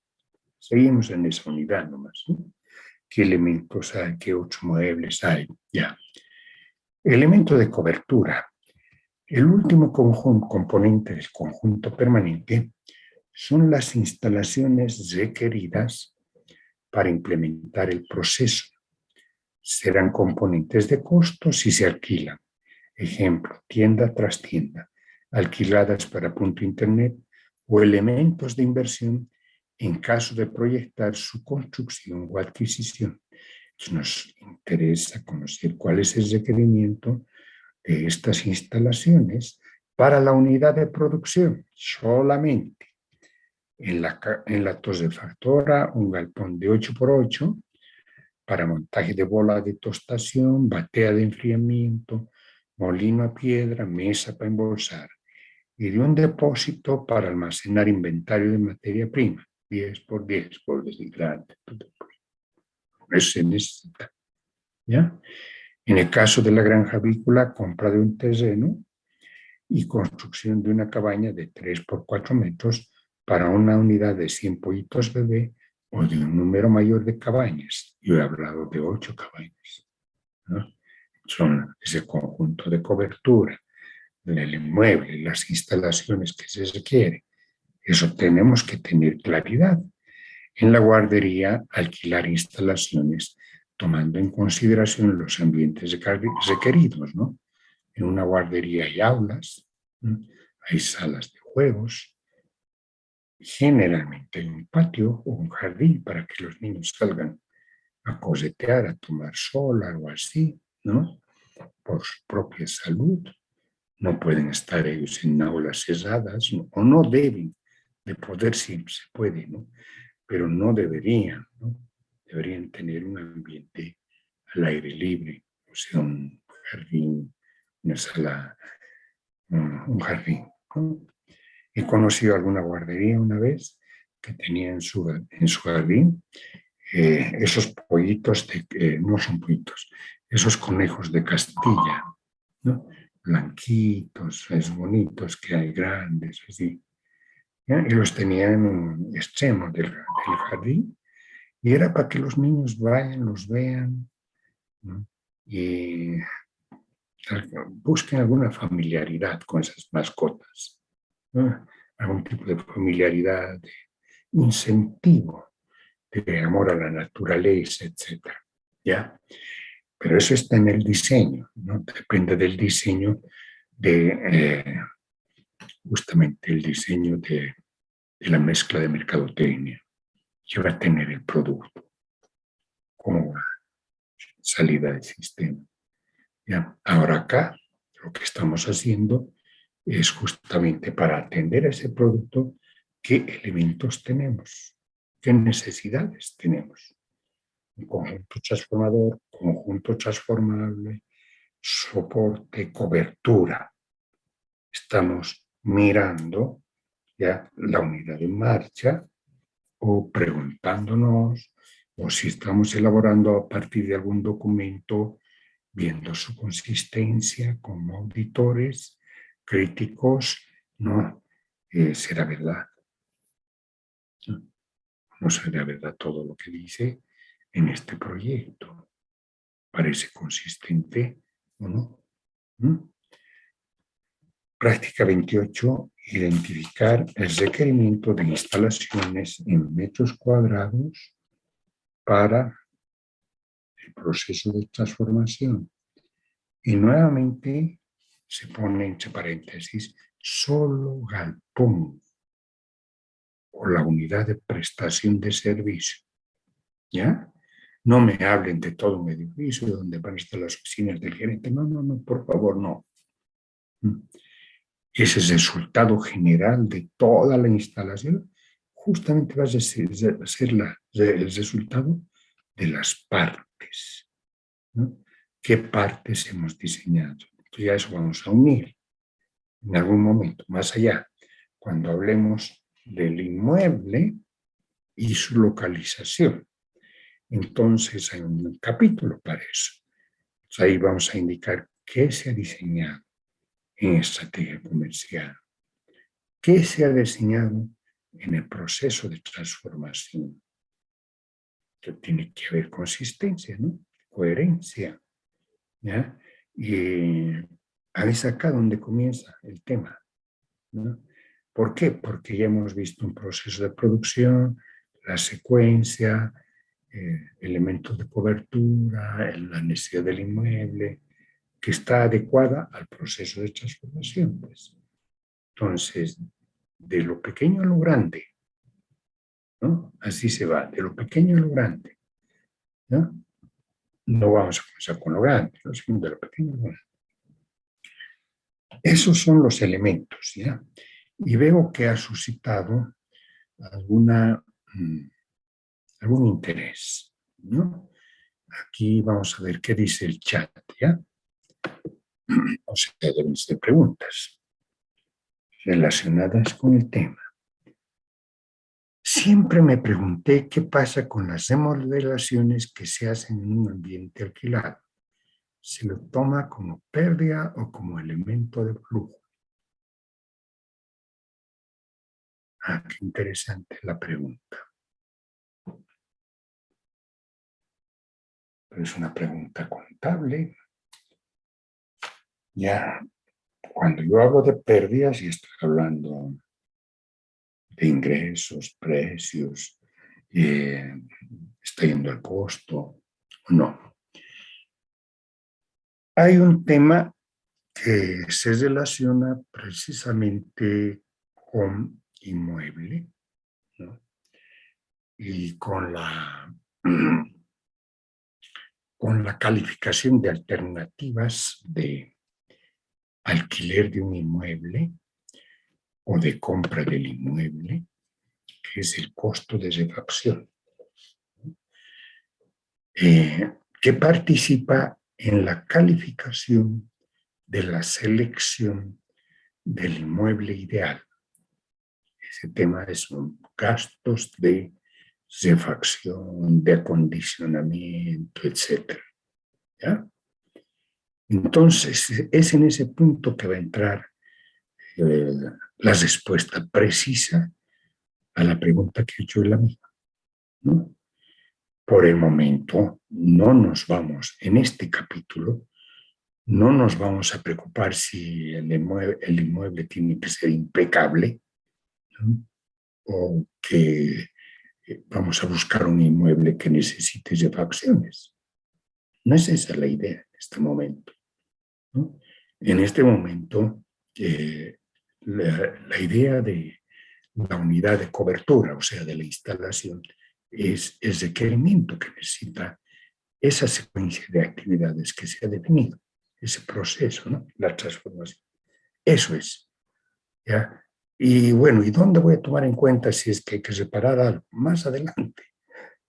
Seguimos en esa unidad nomás, ¿no? ¿Qué elementos hay? ¿Qué otros muebles hay? Ya. Elemento de cobertura. El último componente del conjunto permanente son las instalaciones requeridas para implementar el proceso. Serán componentes de costo si se alquilan. Ejemplo, tienda tras tienda, alquiladas para punto internet o elementos de inversión en caso de proyectar su construcción o adquisición. Entonces nos interesa conocer cuál es el requerimiento de estas instalaciones para la unidad de producción. Solamente en la tosefactora, un galpón de 8x8 para montaje de bola de tostación, batea de enfriamiento, molino a piedra, mesa para embolsar y de un depósito para almacenar inventario de materia prima, 10x10, por decir grande. Eso se necesita, ¿ya? En el caso de la granja avícola, compra de un terreno y construcción de una cabaña de 3x4 metros para una unidad de 100 pollitos bebé o de un número mayor de cabañas. Yo he hablado de 8 cabañas, ¿no? Son ese conjunto de cobertura, el inmueble, las instalaciones que se requieren. Eso tenemos que tener claridad. En la guardería, alquilar instalaciones tomando en consideración los ambientes requeridos, ¿no? En una guardería hay aulas, ¿no? Hay salas de juegos, generalmente hay un patio o un jardín para que los niños salgan a cosetear, a tomar sol, algo así, ¿no? Por su propia salud. No pueden estar ellos en aulas cerradas, ¿no? O no deben de poder, siempre se puede, ¿no? Pero no deberían, ¿no? Deberían tener un ambiente al aire libre, o sea, un jardín, una sala, un jardín, ¿no? He conocido alguna guardería una vez que tenía en su jardín esos pollitos, no son pollitos, esos conejos de Castilla, ¿no? blanquitos, es bonitos que hay grandes, así. ¿Ya? Y los tenía en un extremo del jardín y era para que los niños vayan, los vean, ¿no? Y busquen alguna familiaridad con esas mascotas, ¿no? Algún tipo de familiaridad, de incentivo, de amor a la naturaleza, etcétera, ¿ya? Pero eso está en el diseño, ¿no? Depende del diseño de justamente el diseño de la mezcla de mercadotecnia que va a tener el producto como salida del sistema. ¿Ya? Ahora acá lo que estamos haciendo es justamente para atender a ese producto qué elementos tenemos, qué necesidades tenemos. Un conjunto transformador, conjunto transformable, soporte, cobertura. Estamos mirando ya la unidad en marcha o preguntándonos o si estamos elaborando a partir de algún documento, viendo su consistencia como auditores, críticos, no será verdad. No será verdad todo lo que dice en este proyecto. ¿Parece consistente o no? Práctica 28. Identificar el requerimiento de instalaciones en metros cuadrados para el proceso de transformación. Y nuevamente se pone entre paréntesis solo galpón o la unidad de prestación de servicio. ¿Ya? No me hablen de todo un edificio donde van a estar las oficinas del gerente. No, no, no, por favor, no. Ese es el resultado general de toda la instalación. Justamente va a ser el resultado de las partes, ¿no? ¿Qué partes hemos diseñado? Entonces ya eso vamos a unir en algún momento, más allá, cuando hablemos del inmueble y su localización. Entonces hay un capítulo para eso. Entonces, ahí vamos a indicar qué se ha diseñado en estrategia comercial, qué se ha diseñado en el proceso de transformación. Que tiene que haber consistencia, ¿no? Coherencia, ¿ya? Y ahí es acá donde comienza el tema, ¿no? ¿Por qué? Porque ya hemos visto un proceso de producción, la secuencia, elementos de cobertura, la necesidad del inmueble, que está adecuada al proceso de transformación. Pues. Entonces, de lo pequeño a lo grande, ¿no? Así se va, de lo pequeño a lo grande, ¿no? No vamos a comenzar con lo grande, sino de lo pequeño a lo grande. Esos son los elementos, ¿ya? Y veo que ha suscitado algún interés, ¿no? Aquí vamos a ver qué dice el chat, ¿ya? O sea, deben ser preguntas relacionadas con el tema. Siempre me pregunté qué pasa con las remodelaciones que se hacen en un ambiente alquilado. ¿Se lo toma como pérdida o como elemento de flujo? Ah, qué interesante la pregunta. Pero es una pregunta contable. Ya, cuando yo hablo de pérdidas, y estoy hablando de ingresos, precios, está yendo el costo, no. Hay un tema que se relaciona precisamente con inmueble, ¿no? Y con la calificación de alternativas de alquiler de un inmueble o de compra del inmueble, que es el costo de refacción, que participa en la calificación de la selección del inmueble ideal. Ese tema son gastos de refacción, de acondicionamiento, etc. ¿Ya? Entonces, es en ese punto que va a entrar eh, la respuesta precisa a la pregunta que he hecho en la misma, ¿no? Por el momento, no nos vamos, en este capítulo, no nos vamos a preocupar si el inmueble tiene que ser impecable, ¿no? O que vamos a buscar un inmueble que necesite refacciones. No es esa la idea en este momento, ¿no? En este momento, la idea de la unidad de cobertura, o sea, de la instalación, es el requerimiento que necesita esa secuencia de actividades que se ha definido, ese proceso, ¿no? La transformación. Eso es, ¿ya? Y bueno, ¿y dónde voy a tomar en cuenta si es que hay que reparar algo? Más adelante,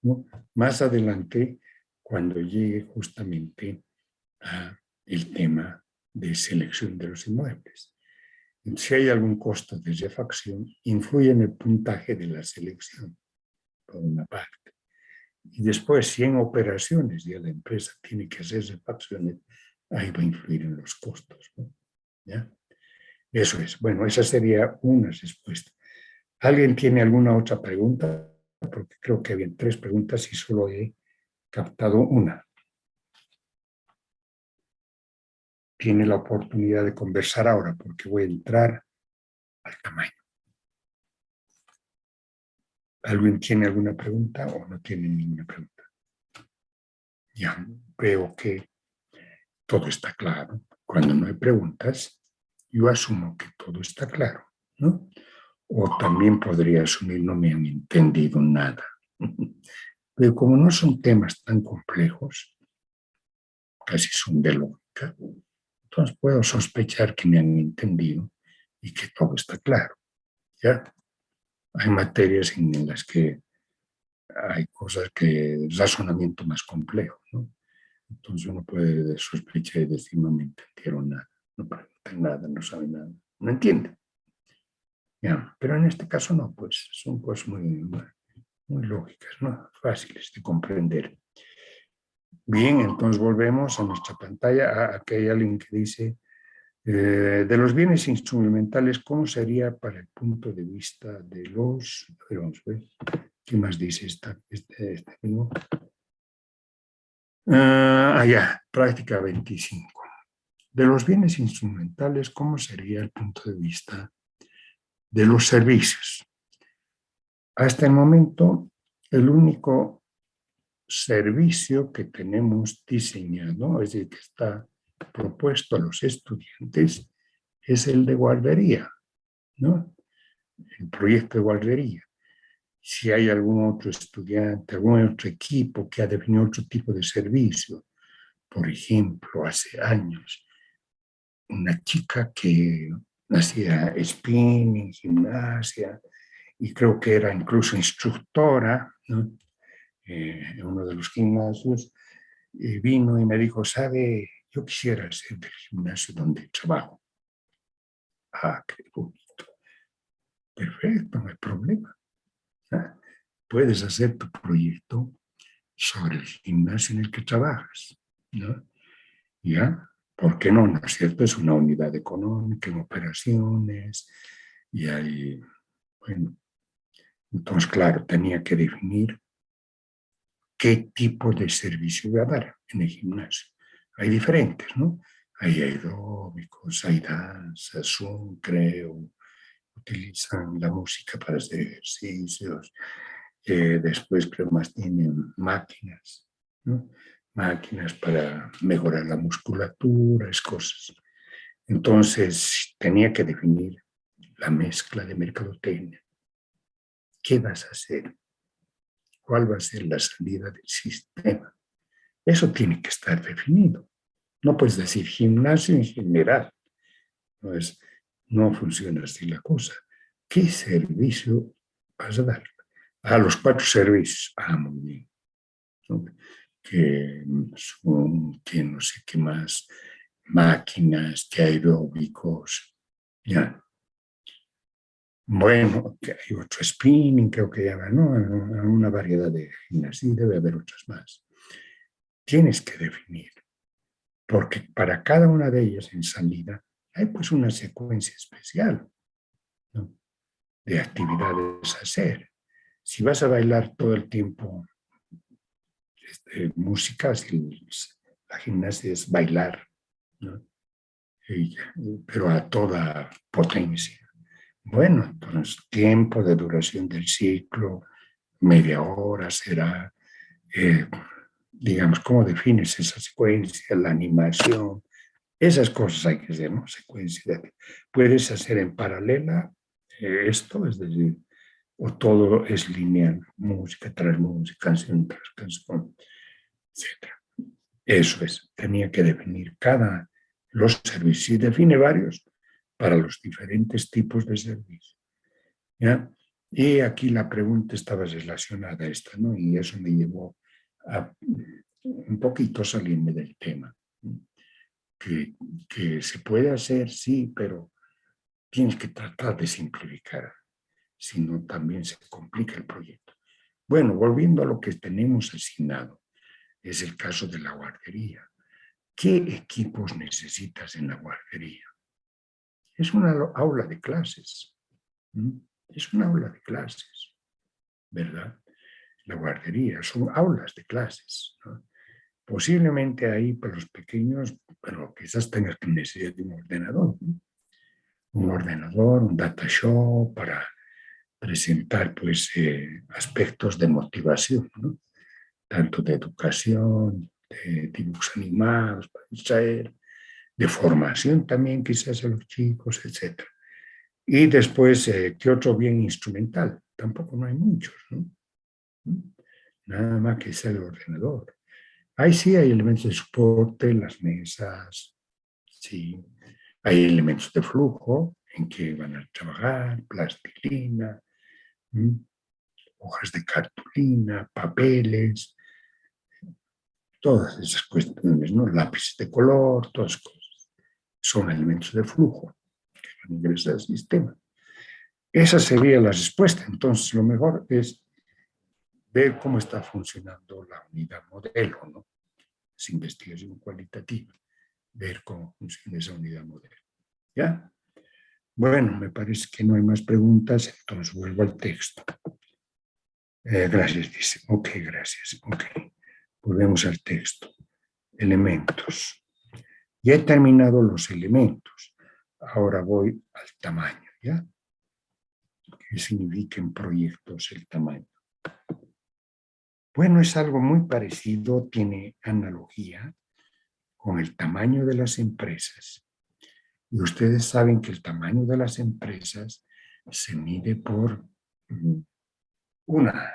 ¿no? Más adelante, cuando llegue justamente a el tema de selección de los inmuebles. Si hay algún costo de refacción, influye en el puntaje de la selección, por una parte. Y después, si en operaciones ya la empresa tiene que hacer refacciones, ahí va a influir en los costos, ¿no? ¿Ya? Eso es. Bueno, esa sería una respuesta. ¿Alguien tiene alguna otra pregunta? Porque creo que habían 3 preguntas y solo he captado una. Tiene la oportunidad de conversar ahora porque voy a entrar al tamaño. ¿Alguien tiene alguna pregunta o no tiene ninguna pregunta? Ya veo que todo está claro. Cuando no hay preguntas, yo asumo que todo está claro, ¿no? O también podría asumir no me han entendido nada. Pero como no son temas tan complejos, casi son de lógica, entonces puedo sospechar que me han entendido y que todo está claro, ¿ya? Hay materias en las que hay cosas que es razonamiento más complejo, ¿no? Entonces uno puede sospechar y decir, no me entendieron nada, no preguntan nada, no saben nada, no entienden. ¿Ya? Pero en este caso no, pues son cosas muy lógicas, ¿no? Fáciles de comprender. Bien, entonces volvemos a nuestra pantalla. Aquí hay alguien que dice, de los bienes instrumentales, ¿cómo sería para el punto de vista de los... A ver, vamos a ver, ¿qué más dice este mismo? Ya, práctica 25. De los bienes instrumentales, ¿cómo sería el punto de vista de los servicios? Hasta el momento, el único servicio que tenemos diseñado, es decir, que está propuesto a los estudiantes, es el de guardería, ¿no? El proyecto de guardería. Si hay algún otro estudiante, algún otro equipo que ha definido otro tipo de servicio, por ejemplo, hace años, una chica que hacía spinning, gimnasia, y creo que era incluso instructora, ¿no? En uno de los gimnasios, vino y me dijo, ¿sabe? Yo quisiera hacer del gimnasio donde trabajo. Ah, qué bonito. Perfecto, no hay problema. ¿Ah? Puedes hacer tu proyecto sobre el gimnasio en el que trabajas, ¿no? ¿Ya? ¿Por qué no? ¿No es cierto? Es una unidad económica en operaciones y hay, bueno, entonces, claro, tenía que definir qué tipo de servicio voy a dar en el gimnasio. Hay diferentes, ¿no? Hay aeróbicos, hay danza, Zoom, creo, utilizan la música para hacer ejercicios, después creo más tienen máquinas, ¿no? Máquinas para mejorar la musculatura, es cosas. Entonces tenía que definir la mezcla de mercadotecnia. ¿Qué vas a hacer? ¿Cuál va a ser la salida del sistema? Eso tiene que estar definido. No puedes decir gimnasio en general. No, no funciona así la cosa. ¿Qué servicio vas a dar? A los 4 servicios. Ah, muy bien. ¿No? Que son, que no sé qué más, máquinas, que aeróbicos. Ya. Bueno, que hay otro spinning, creo que llaman, ¿no? Una variedad de gimnasia, debe haber otras más. Tienes que definir porque para cada una de ellas en salida hay pues una secuencia especial, ¿no?, de actividades a hacer. Si vas a bailar todo el tiempo música, si la gimnasia es bailar, ¿no?, pero a toda potencia. Bueno, entonces tiempo de duración del ciclo, media hora será, digamos, ¿cómo defines esa secuencia? La animación, esas cosas hay que hacer, ¿no? Secuencia. Puedes hacer en paralela esto, es decir, o todo es lineal, música tras música, canción tras canción, etc. Eso es, tenía que definir los servicios, y define varios para los diferentes tipos de servicios, ¿ya? Y aquí la pregunta estaba relacionada a esta, ¿no? Y eso me llevó a un poquito salirme del tema. Que se puede hacer, sí, pero tienes que tratar de simplificar, si no también se complica el proyecto. Bueno, volviendo a lo que tenemos asignado, es el caso de la guardería. ¿Qué equipos necesitas en la guardería? Es una aula de clases. Es una aula de clases, ¿verdad? La guardería son aulas de clases, ¿no? Posiblemente ahí para los pequeños, pero quizás tengas que necesidad de un ordenador, ¿no? Un ordenador, un data show para presentar pues aspectos de motivación, ¿no?, tanto de educación, de dibujos animados para distraer, de formación también quizás a los chicos, etc. Y después, ¿qué otro bien instrumental? Tampoco no hay muchos, ¿no? Nada más que sea el ordenador. Ahí sí hay elementos de soporte, las mesas, sí. Hay elementos de flujo en que van a trabajar, plastilina, hojas de cartulina, papeles, todas esas cuestiones, ¿no? Lápices de color, todas esas cosas. Son elementos de flujo que van a ingresar al sistema. Esa sería la respuesta. Entonces, lo mejor es ver cómo está funcionando la unidad modelo, ¿no? Es investigación cualitativa, ver cómo funciona esa unidad modelo. ¿Ya? Bueno, me parece que no hay más preguntas, entonces vuelvo al texto. Gracias, dice. Ok, gracias. Ok. Volvemos al texto. Elementos. Ya he terminado los elementos. Ahora voy al tamaño, ¿ya? ¿Qué significa en proyectos el tamaño? Bueno, es algo muy parecido, tiene analogía con el tamaño de las empresas. Y ustedes saben que el tamaño de las empresas se mide por una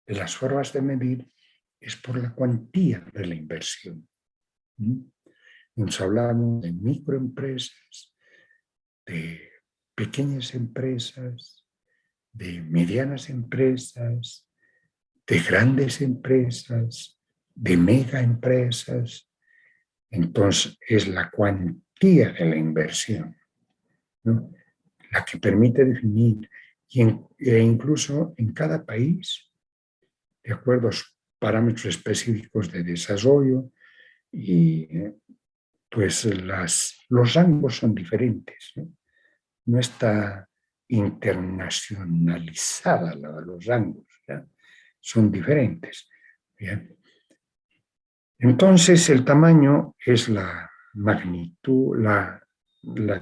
de las formas de medir, es por la cuantía de la inversión. Nos hablamos de microempresas, de pequeñas empresas, de medianas empresas, de grandes empresas, de mega empresas. Entonces, es la cuantía de la inversión, ¿no?, la que permite definir, e incluso en cada país, de acuerdo a sus parámetros específicos de desarrollo, y pues los rangos son diferentes, ¿no? No está internacionalizada los rangos, ¿ya? Son diferentes. ¿Bien? Entonces, el tamaño es la magnitud, la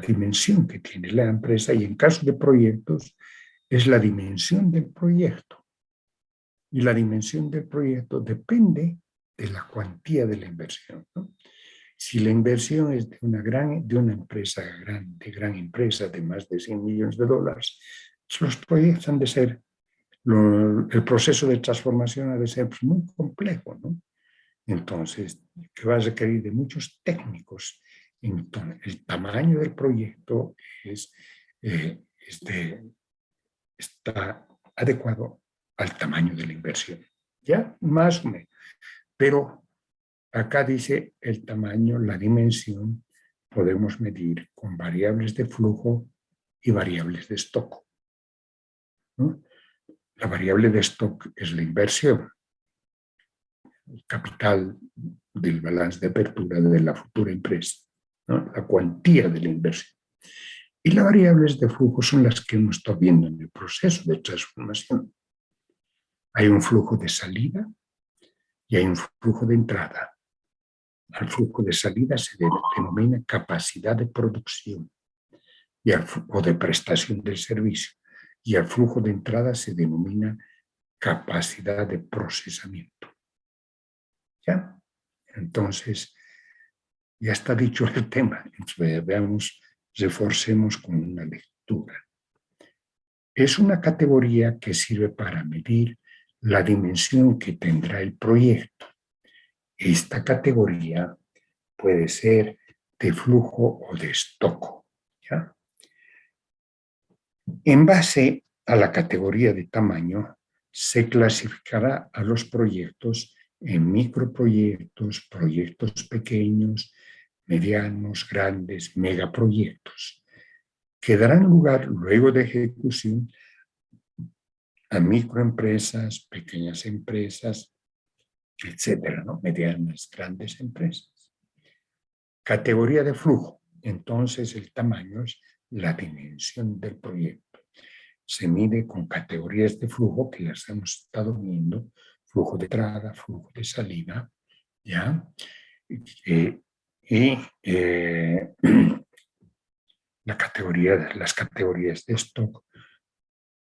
dimensión que tiene la empresa, y en caso de proyectos es la dimensión del proyecto. Y la dimensión del proyecto depende de la cuantía de la inversión, ¿no? Si la inversión es de una empresa grande, gran empresa de más de $100 millones, los proyectos han de ser, el proceso de transformación ha de ser muy complejo, ¿no? Entonces, que va a requerir de muchos técnicos. Entonces, el tamaño del proyecto está adecuado al tamaño de la inversión, ¿ya? Más o menos. Pero acá dice el tamaño, la dimensión, podemos medir con variables de flujo y variables de stock, ¿no? La variable de stock es la inversión, el capital del balance de apertura de la futura empresa, ¿no? La cuantía de la inversión. Y las variables de flujo son las que hemos estado viendo en el proceso de transformación. Hay un flujo de salida y hay un flujo de entrada. Al flujo de salida se denomina capacidad de producción o de prestación del servicio, y al flujo de entrada se denomina capacidad de procesamiento. ¿Ya? Entonces, ya está dicho el tema. Entonces, veamos, reforcemos con una lectura. Es una categoría que sirve para medir la dimensión que tendrá el proyecto. Esta categoría puede ser de flujo o de stock, ¿ya? En base a la categoría de tamaño, se clasificará a los proyectos en microproyectos, proyectos pequeños, medianos, grandes, megaproyectos, que darán lugar luego de ejecución a microempresas, pequeñas empresas, etcétera, ¿no? Medianas, grandes empresas. Categoría de flujo. Entonces, el tamaño es la dimensión del proyecto. Se mide con categorías de flujo que las hemos estado viendo: flujo de entrada, flujo de salida, ¿ya? Las categorías de stock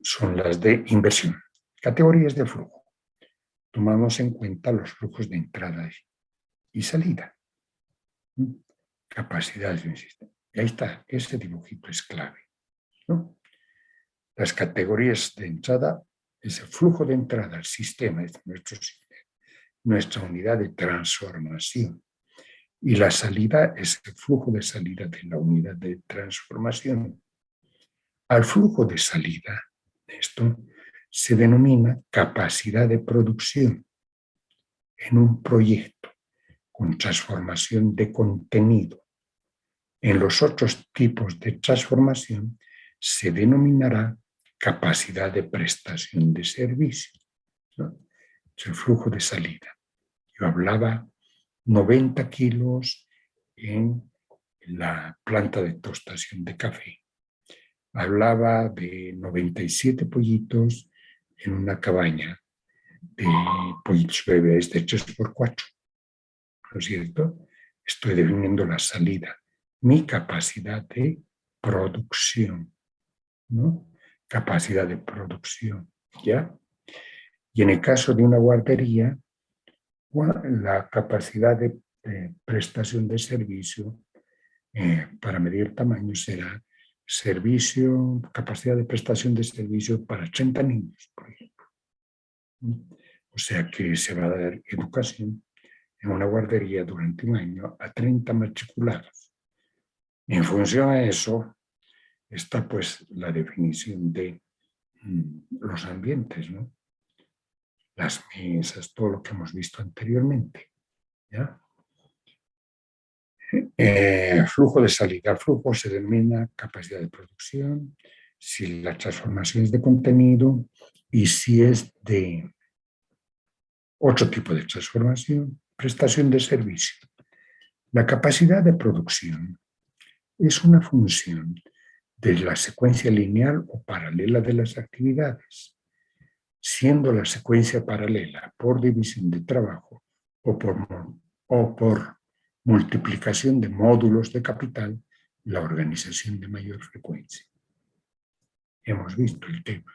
son las de inversión. Categorías de flujo. Tomamos en cuenta los flujos de entrada y salida. Capacidades de un sistema. Y ahí está, ese dibujito es clave, ¿no? Las categorías de entrada es el flujo de entrada al sistema, es nuestra unidad de transformación. Y la salida es el flujo de salida de la unidad de transformación. Al flujo de salida, esto se denomina capacidad de producción en un proyecto con transformación de contenido. En los otros tipos de transformación se denominará capacidad de prestación de servicio, ¿no? Es el flujo de salida. Yo hablaba 90 kilos en la planta de tostación de café. Hablaba de 97 pollitos en una cabaña de pollitos bebés de 3x4, ¿no es cierto? Estoy definiendo la salida, mi capacidad de producción, ¿no? Capacidad de producción, ¿ya? Y en el caso de una guardería, la capacidad de prestación de servicio para medir tamaño será capacidad de prestación de servicio para 30 niños, por ejemplo. O sea que se va a dar educación en una guardería durante un año a 30 matriculados. En función a eso está pues la definición de los ambientes, ¿no? Las mesas, todo lo que hemos visto anteriormente, ¿ya? Flujo de salida. El flujo se denomina capacidad de producción, si la transformación es de contenido y si es de otro tipo de transformación, prestación de servicio. La capacidad de producción es una función de la secuencia lineal o paralela de las actividades, siendo la secuencia paralela por división de trabajo o por multiplicación de módulos de capital, la organización de mayor frecuencia. Hemos visto el tema,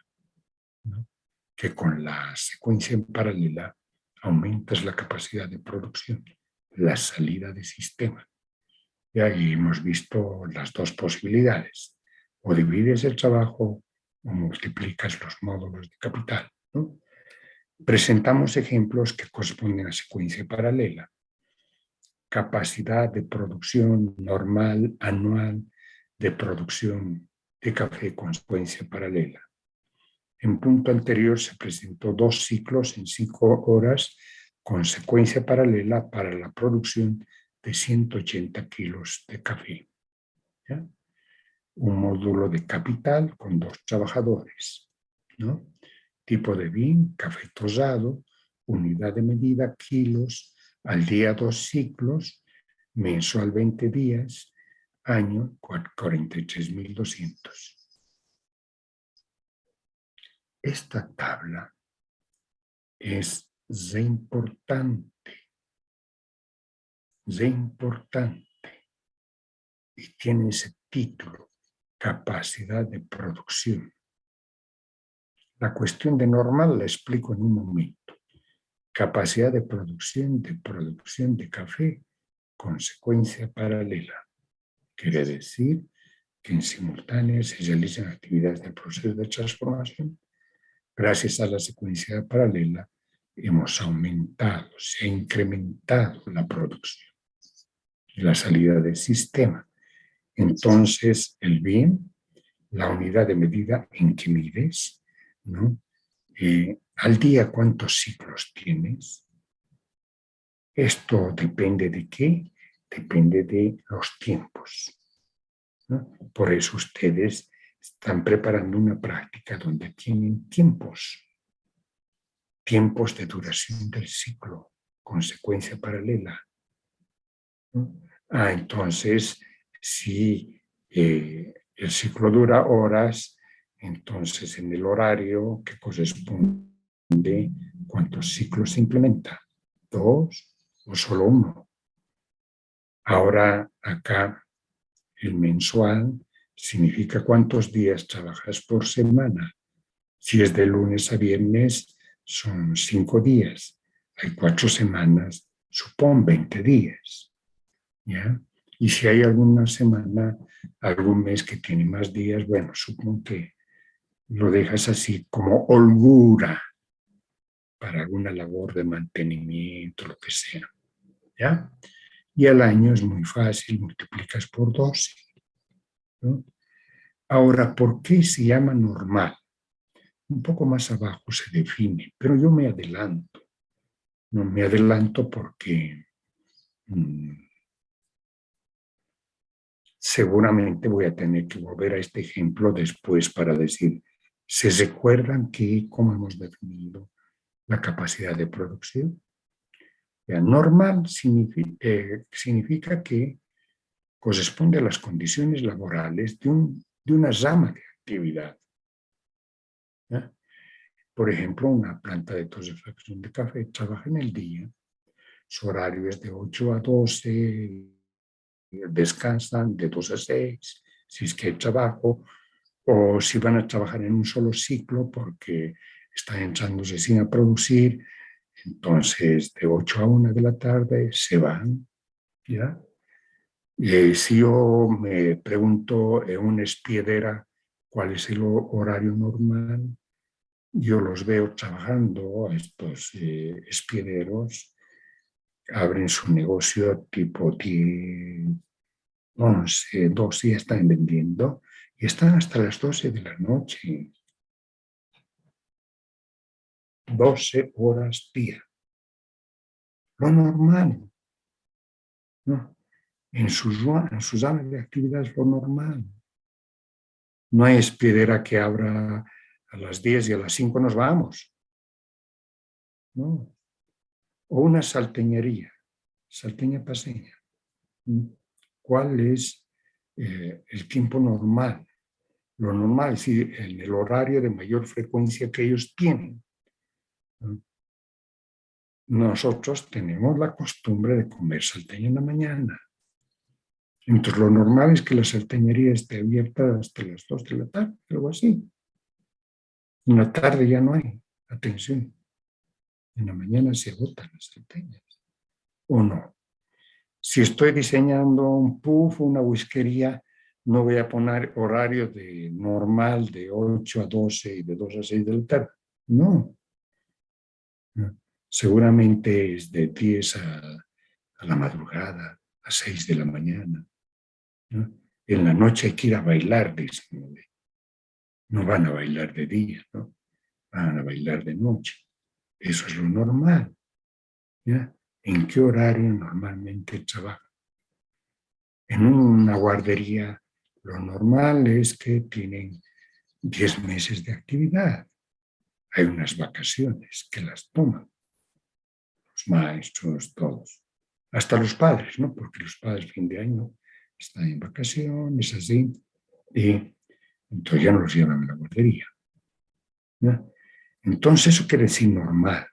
¿no? Que con la secuencia en paralela aumentas la capacidad de producción, la salida de sistema. Y ahí hemos visto las dos posibilidades: o divides el trabajo o multiplicas los módulos de capital, ¿no? Presentamos ejemplos que corresponden a secuencia paralela. Capacidad de producción normal anual de producción de café con secuencia paralela. En punto anterior se presentó 2 ciclos en 5 horas con secuencia paralela para la producción de 180 kilos de café, ¿ya? Un módulo de capital con 2 trabajadores, ¿no? Tipo de BIM, café tosado, unidad de medida, kilos, Al día 2 ciclos, mensual 20 días, año 43.200. Esta tabla es re importante y tiene ese título, capacidad de producción. La cuestión de normal la explico en un momento. Capacidad de producción de café, consecuencia paralela. Quiere decir que en simultáneo se realizan actividades del proceso de transformación. Gracias a la secuencia paralela hemos aumentado, se ha incrementado la producción y la salida del sistema. Entonces, el bien, la unidad de medida en que mides, ¿no? Al día, ¿cuántos ciclos tienes? Esto depende de qué, depende de los tiempos, ¿no? Por eso ustedes están preparando una práctica donde tienen tiempos de duración del ciclo, consecuencia paralela, ¿no? Entonces, si el ciclo dura horas, entonces en el horario que corresponde, ¿cuántos ciclos se implementa? ¿2 o solo 1? Ahora acá el mensual significa cuántos días trabajas por semana. Si es de lunes a viernes, son 5 días. Hay 4 semanas, supón 20 días. ¿Ya? Y si hay alguna semana, algún mes que tiene más días, bueno, supongo que lo dejas así como holgura para alguna labor de mantenimiento, lo que sea. ¿Ya? Y al año es muy fácil, multiplicas por 12. ¿No? Ahora, ¿por qué se llama normal? Un poco más abajo se define, pero yo me adelanto. No me adelanto porque seguramente voy a tener que volver a este ejemplo después para decir, ¿se recuerdan cómo hemos definido la capacidad de producción? Normal significa que corresponde a las condiciones laborales de una rama de actividad. ¿Ya? Por ejemplo, una planta de torrefacción de café trabaja en el día, su horario es de 8 a 12, descansan de 2 a 6, si es que hay trabajo, o si van a trabajar en un solo ciclo porque están entrando recién a producir, entonces de 8 a 1 de la tarde se van, ¿ya? Si yo me pregunto en una espiedera cuál es el horario normal, yo los veo trabajando, estos espiederos, abren su negocio tipo 10, 11, 12, ya están vendiendo y están hasta las 12 de la noche. 12 horas día. Lo normal, ¿no? En sus áreas de actividad es lo normal. No hay espiedera que abra a las 10 y a las 5 nos vamos. No. O una salteñería, salteña paseña. ¿Cuál es el tiempo normal? Lo normal es decir, en el horario de mayor frecuencia que ellos tienen. Nosotros tenemos la costumbre de comer salteña en la mañana. Entonces, lo normal es que la salteñería esté abierta hasta las 2 de la tarde, algo así. En la tarde ya no hay, atención. En la mañana se agotan las salteñas. ¿O no? Si estoy diseñando un puff, una whiskería, no voy a poner horario de normal de 8 a 12 y de 2 a 6 de la tarde. No. Seguramente es de 10 a la madrugada, a 6 de la mañana. ¿No? En la noche hay que ir a bailar, dicen. No van a bailar de día, ¿no? Van a bailar de noche. Eso es lo normal. ¿Ya? ¿En qué horario normalmente trabajan? En una guardería, lo normal es que tienen 10 meses de actividad. Hay unas vacaciones que las toman. los maestros, todos. Hasta los padres, ¿no? Porque los padres fin de año están en vacaciones, así, y entonces ya no los llevan a la guardería, ¿no? Entonces eso quiere decir normal.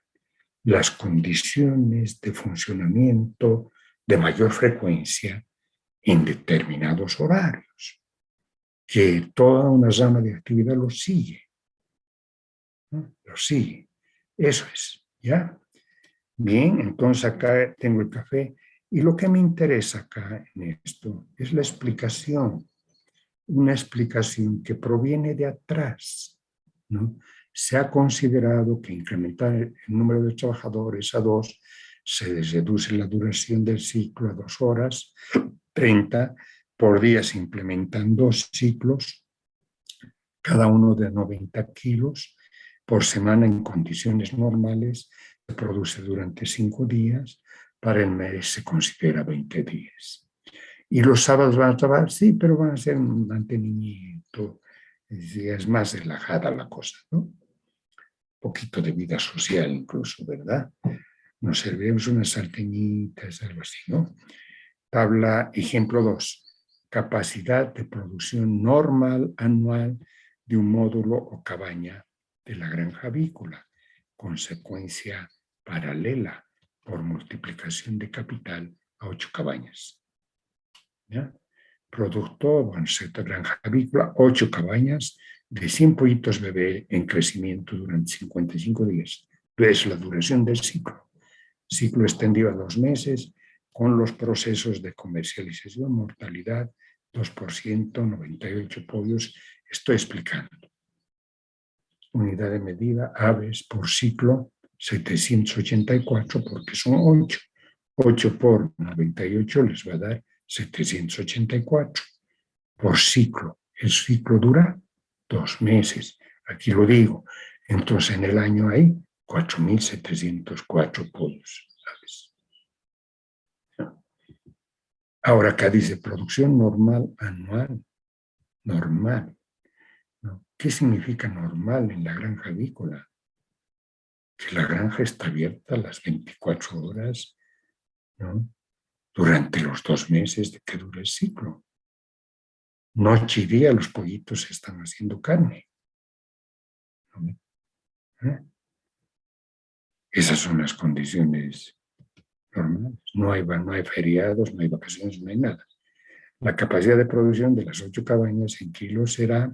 Las condiciones de funcionamiento de mayor frecuencia en determinados horarios, que toda una rama de actividad lo sigue, ¿no? Lo sigue. Eso es, ¿ya? Bien, entonces acá tengo el café y lo que me interesa acá en esto es la explicación, una explicación que proviene de atrás, ¿no? Se ha considerado que incrementar el número de trabajadores a 2 se reduce la duración del ciclo a 2 horas 30 por día. Se implementan 2 ciclos, cada uno de 90 kilos por semana en condiciones normales. Se produce durante 5 días, para el mes se considera 20 días. Y los sábados van a trabajar, sí, pero van a ser un mantenimiento, es más relajada la cosa, ¿no? Un poquito de vida social incluso, ¿verdad? Nos servemos unas salteñitas, algo así, ¿no? Tabla ejemplo 2. Capacidad de producción normal anual de un módulo o cabaña de la granja avícola. Consecuencia paralela por multiplicación de capital a 8 cabañas. ¿Ya? Producto, bueno, sector granja avícola, 8 cabañas de 100 pollitos bebé en crecimiento durante 55 días. Es la duración del ciclo. Ciclo extendido a 2 meses, con los procesos de comercialización, mortalidad 2%, 98 pollos. Estoy explicando. Unidad de medida, aves por ciclo, 784, porque son 8. 8 por 98 les va a dar 784 por ciclo. El ciclo dura 2 meses. Aquí lo digo. Entonces, en el año hay 4.704 pollos. ¿Sabes? Ahora acá dice producción normal anual. Normal, ¿no? ¿Qué significa normal en la granja avícola? Que la granja está abierta las 24 horas, ¿no? Durante los 2 meses de que dura el ciclo. Noche y día los pollitos están haciendo carne, ¿no? ¿Eh? Esas son las condiciones normales. No hay feriados, no hay vacaciones, no hay nada. La capacidad de producción de las 8 cabañas en kilos será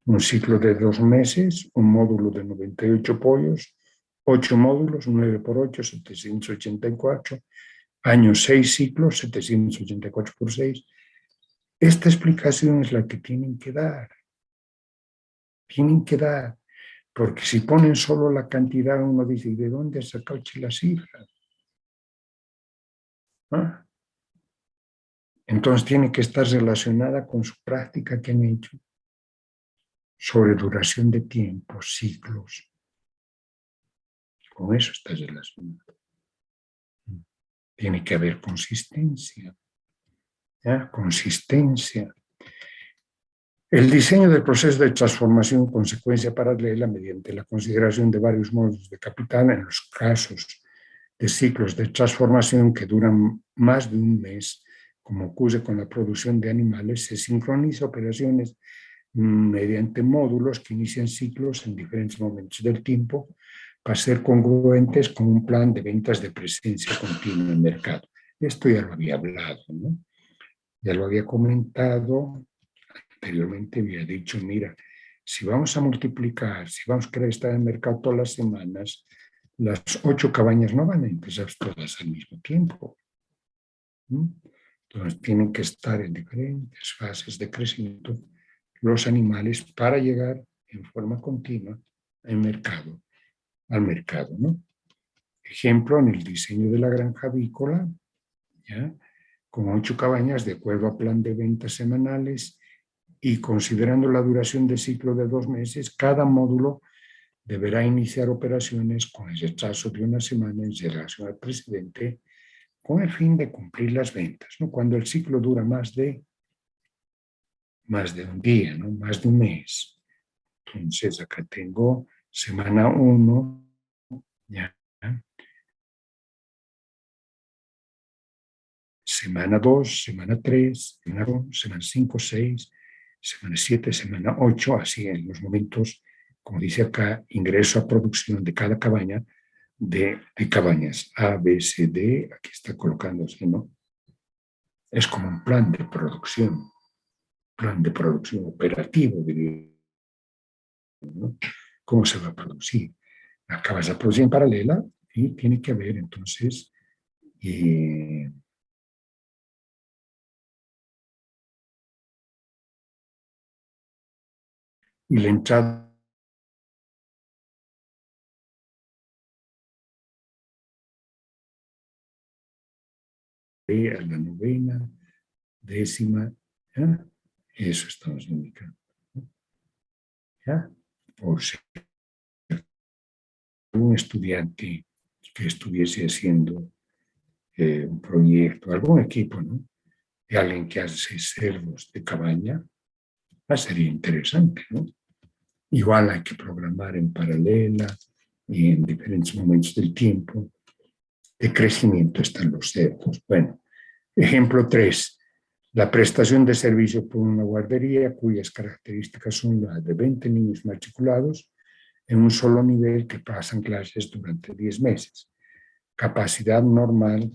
un ciclo de 2 meses, un módulo de 98 pollos, 8 módulos, 9 por 8, 784, año 6 ciclos, 784 por 6. Esta explicación es la que tienen que dar. Tienen que dar, porque si ponen solo la cantidad, uno dice, ¿y de dónde ha sacado la cifra? ¿Ah? Entonces tiene que estar relacionada con su práctica que han hecho sobre duración de tiempo, ciclos. Con eso está relacionado. Tiene que haber consistencia. ¿Ya? Consistencia. El diseño del proceso de transformación, consecuencia paralela mediante la consideración de varios modos de capital en los casos de ciclos de transformación que duran más de un mes, como ocurre con la producción de animales, se sincroniza operaciones mediante módulos que inician ciclos en diferentes momentos del tiempo para ser congruentes con un plan de ventas de presencia continua en el mercado. Esto ya lo había hablado, ¿no? Ya lo había comentado anteriormente, había dicho, mira, si vamos a multiplicar, si vamos a querer estar en el mercado todas las semanas, las 8 cabañas no van a empezar todas al mismo tiempo. Entonces tienen que estar en diferentes fases de crecimiento los animales para llegar en forma continua al mercado, ¿no? Ejemplo, en el diseño de la granja avícola, ¿ya? Con 8 cabañas de acuerdo a plan de ventas semanales y considerando la duración de ciclo de 2 meses, cada módulo deberá iniciar operaciones con el retraso de una semana en relación al precedente con el fin de cumplir las ventas, ¿no? Cuando el ciclo dura más de un día, ¿no? Más de un mes. Entonces acá tengo semana 1, ¿ya? semana 2, semana 3, semana 5, 6, semana 7, semana 8, así en los momentos, como dice acá, ingreso a producción de cada cabaña, de cabañas A, B, C, D, aquí está colocándose, ¿no? Es como un plan de producción operativo, diría, ¿no? ¿Cómo se va a producir? Acabas de producir en paralela y tiene que haber entonces y la entrada a la novena, décima, ¿ya? Eso estamos indicando, ¿ya? Por si un estudiante que estuviese haciendo un proyecto, algún equipo, ¿no? De alguien que hace cerdos de cabaña, sería interesante, ¿no? Igual hay que programar en paralela y en diferentes momentos del tiempo. De crecimiento están los cerdos. Bueno, ejemplo 3. La prestación de servicio por una guardería cuyas características son las de 20 niños matriculados en un solo nivel que pasan clases durante 10 meses. Capacidad normal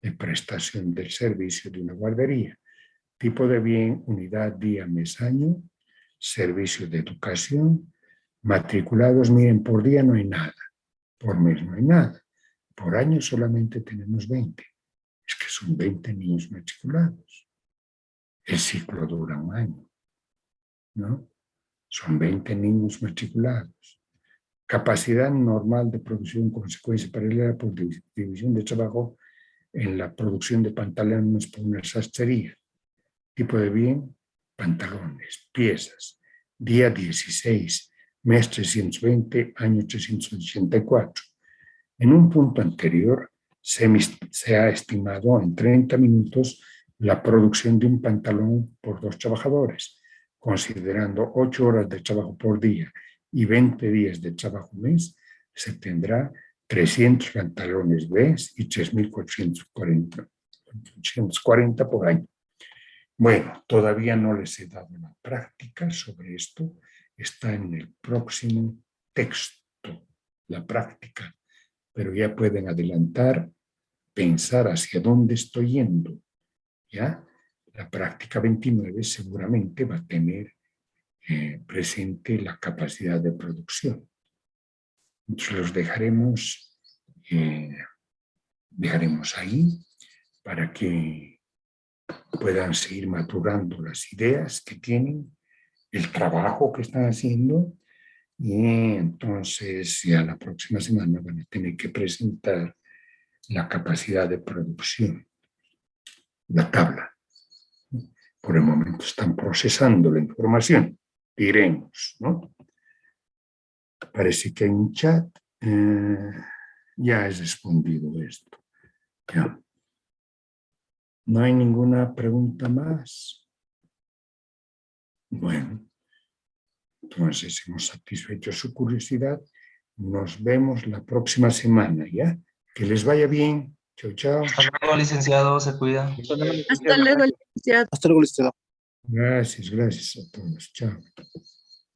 de prestación del servicio de una guardería. Tipo de bien, unidad, día, mes, año. Servicio de educación. Matriculados, miren, por día no hay nada. Por mes no hay nada. Por año solamente tenemos 20. Es que son 20 niños matriculados. El ciclo dura un año, ¿no? Son 20 niños matriculados. Capacidad normal de producción, consecuencia paralela por división de trabajo en la producción de pantalones por una sastrería. Tipo de bien, pantalones, piezas. Día 16, mes 320, año 384. En un punto anterior, se ha estimado en 30 minutos la producción de un pantalón por 2 trabajadores, considerando 8 horas de trabajo por día y 20 días de trabajo mes, se tendrá 300 pantalones mes y 3.440 por año. Bueno, todavía no les he dado la práctica sobre esto, está en el próximo texto, la práctica, pero ya pueden adelantar, pensar hacia dónde estoy yendo, ¿ya? La práctica 29 seguramente va a tener presente la capacidad de producción. Entonces los dejaremos ahí para que puedan seguir madurando las ideas que tienen, el trabajo que están haciendo, y entonces ya la próxima semana van a tener que presentar la capacidad de producción, la tabla. Por el momento están procesando la información, diremos, ¿no? Parece que hay un chat, ya he respondido esto. Ya. ¿No hay ninguna pregunta más? Bueno, entonces hemos satisfecho su curiosidad. Nos vemos la próxima semana, ¿ya? Que les vaya bien. Chao, chao. Hasta luego, licenciado, se cuida. Hasta luego, licenciado. Gracias a todos. Chao.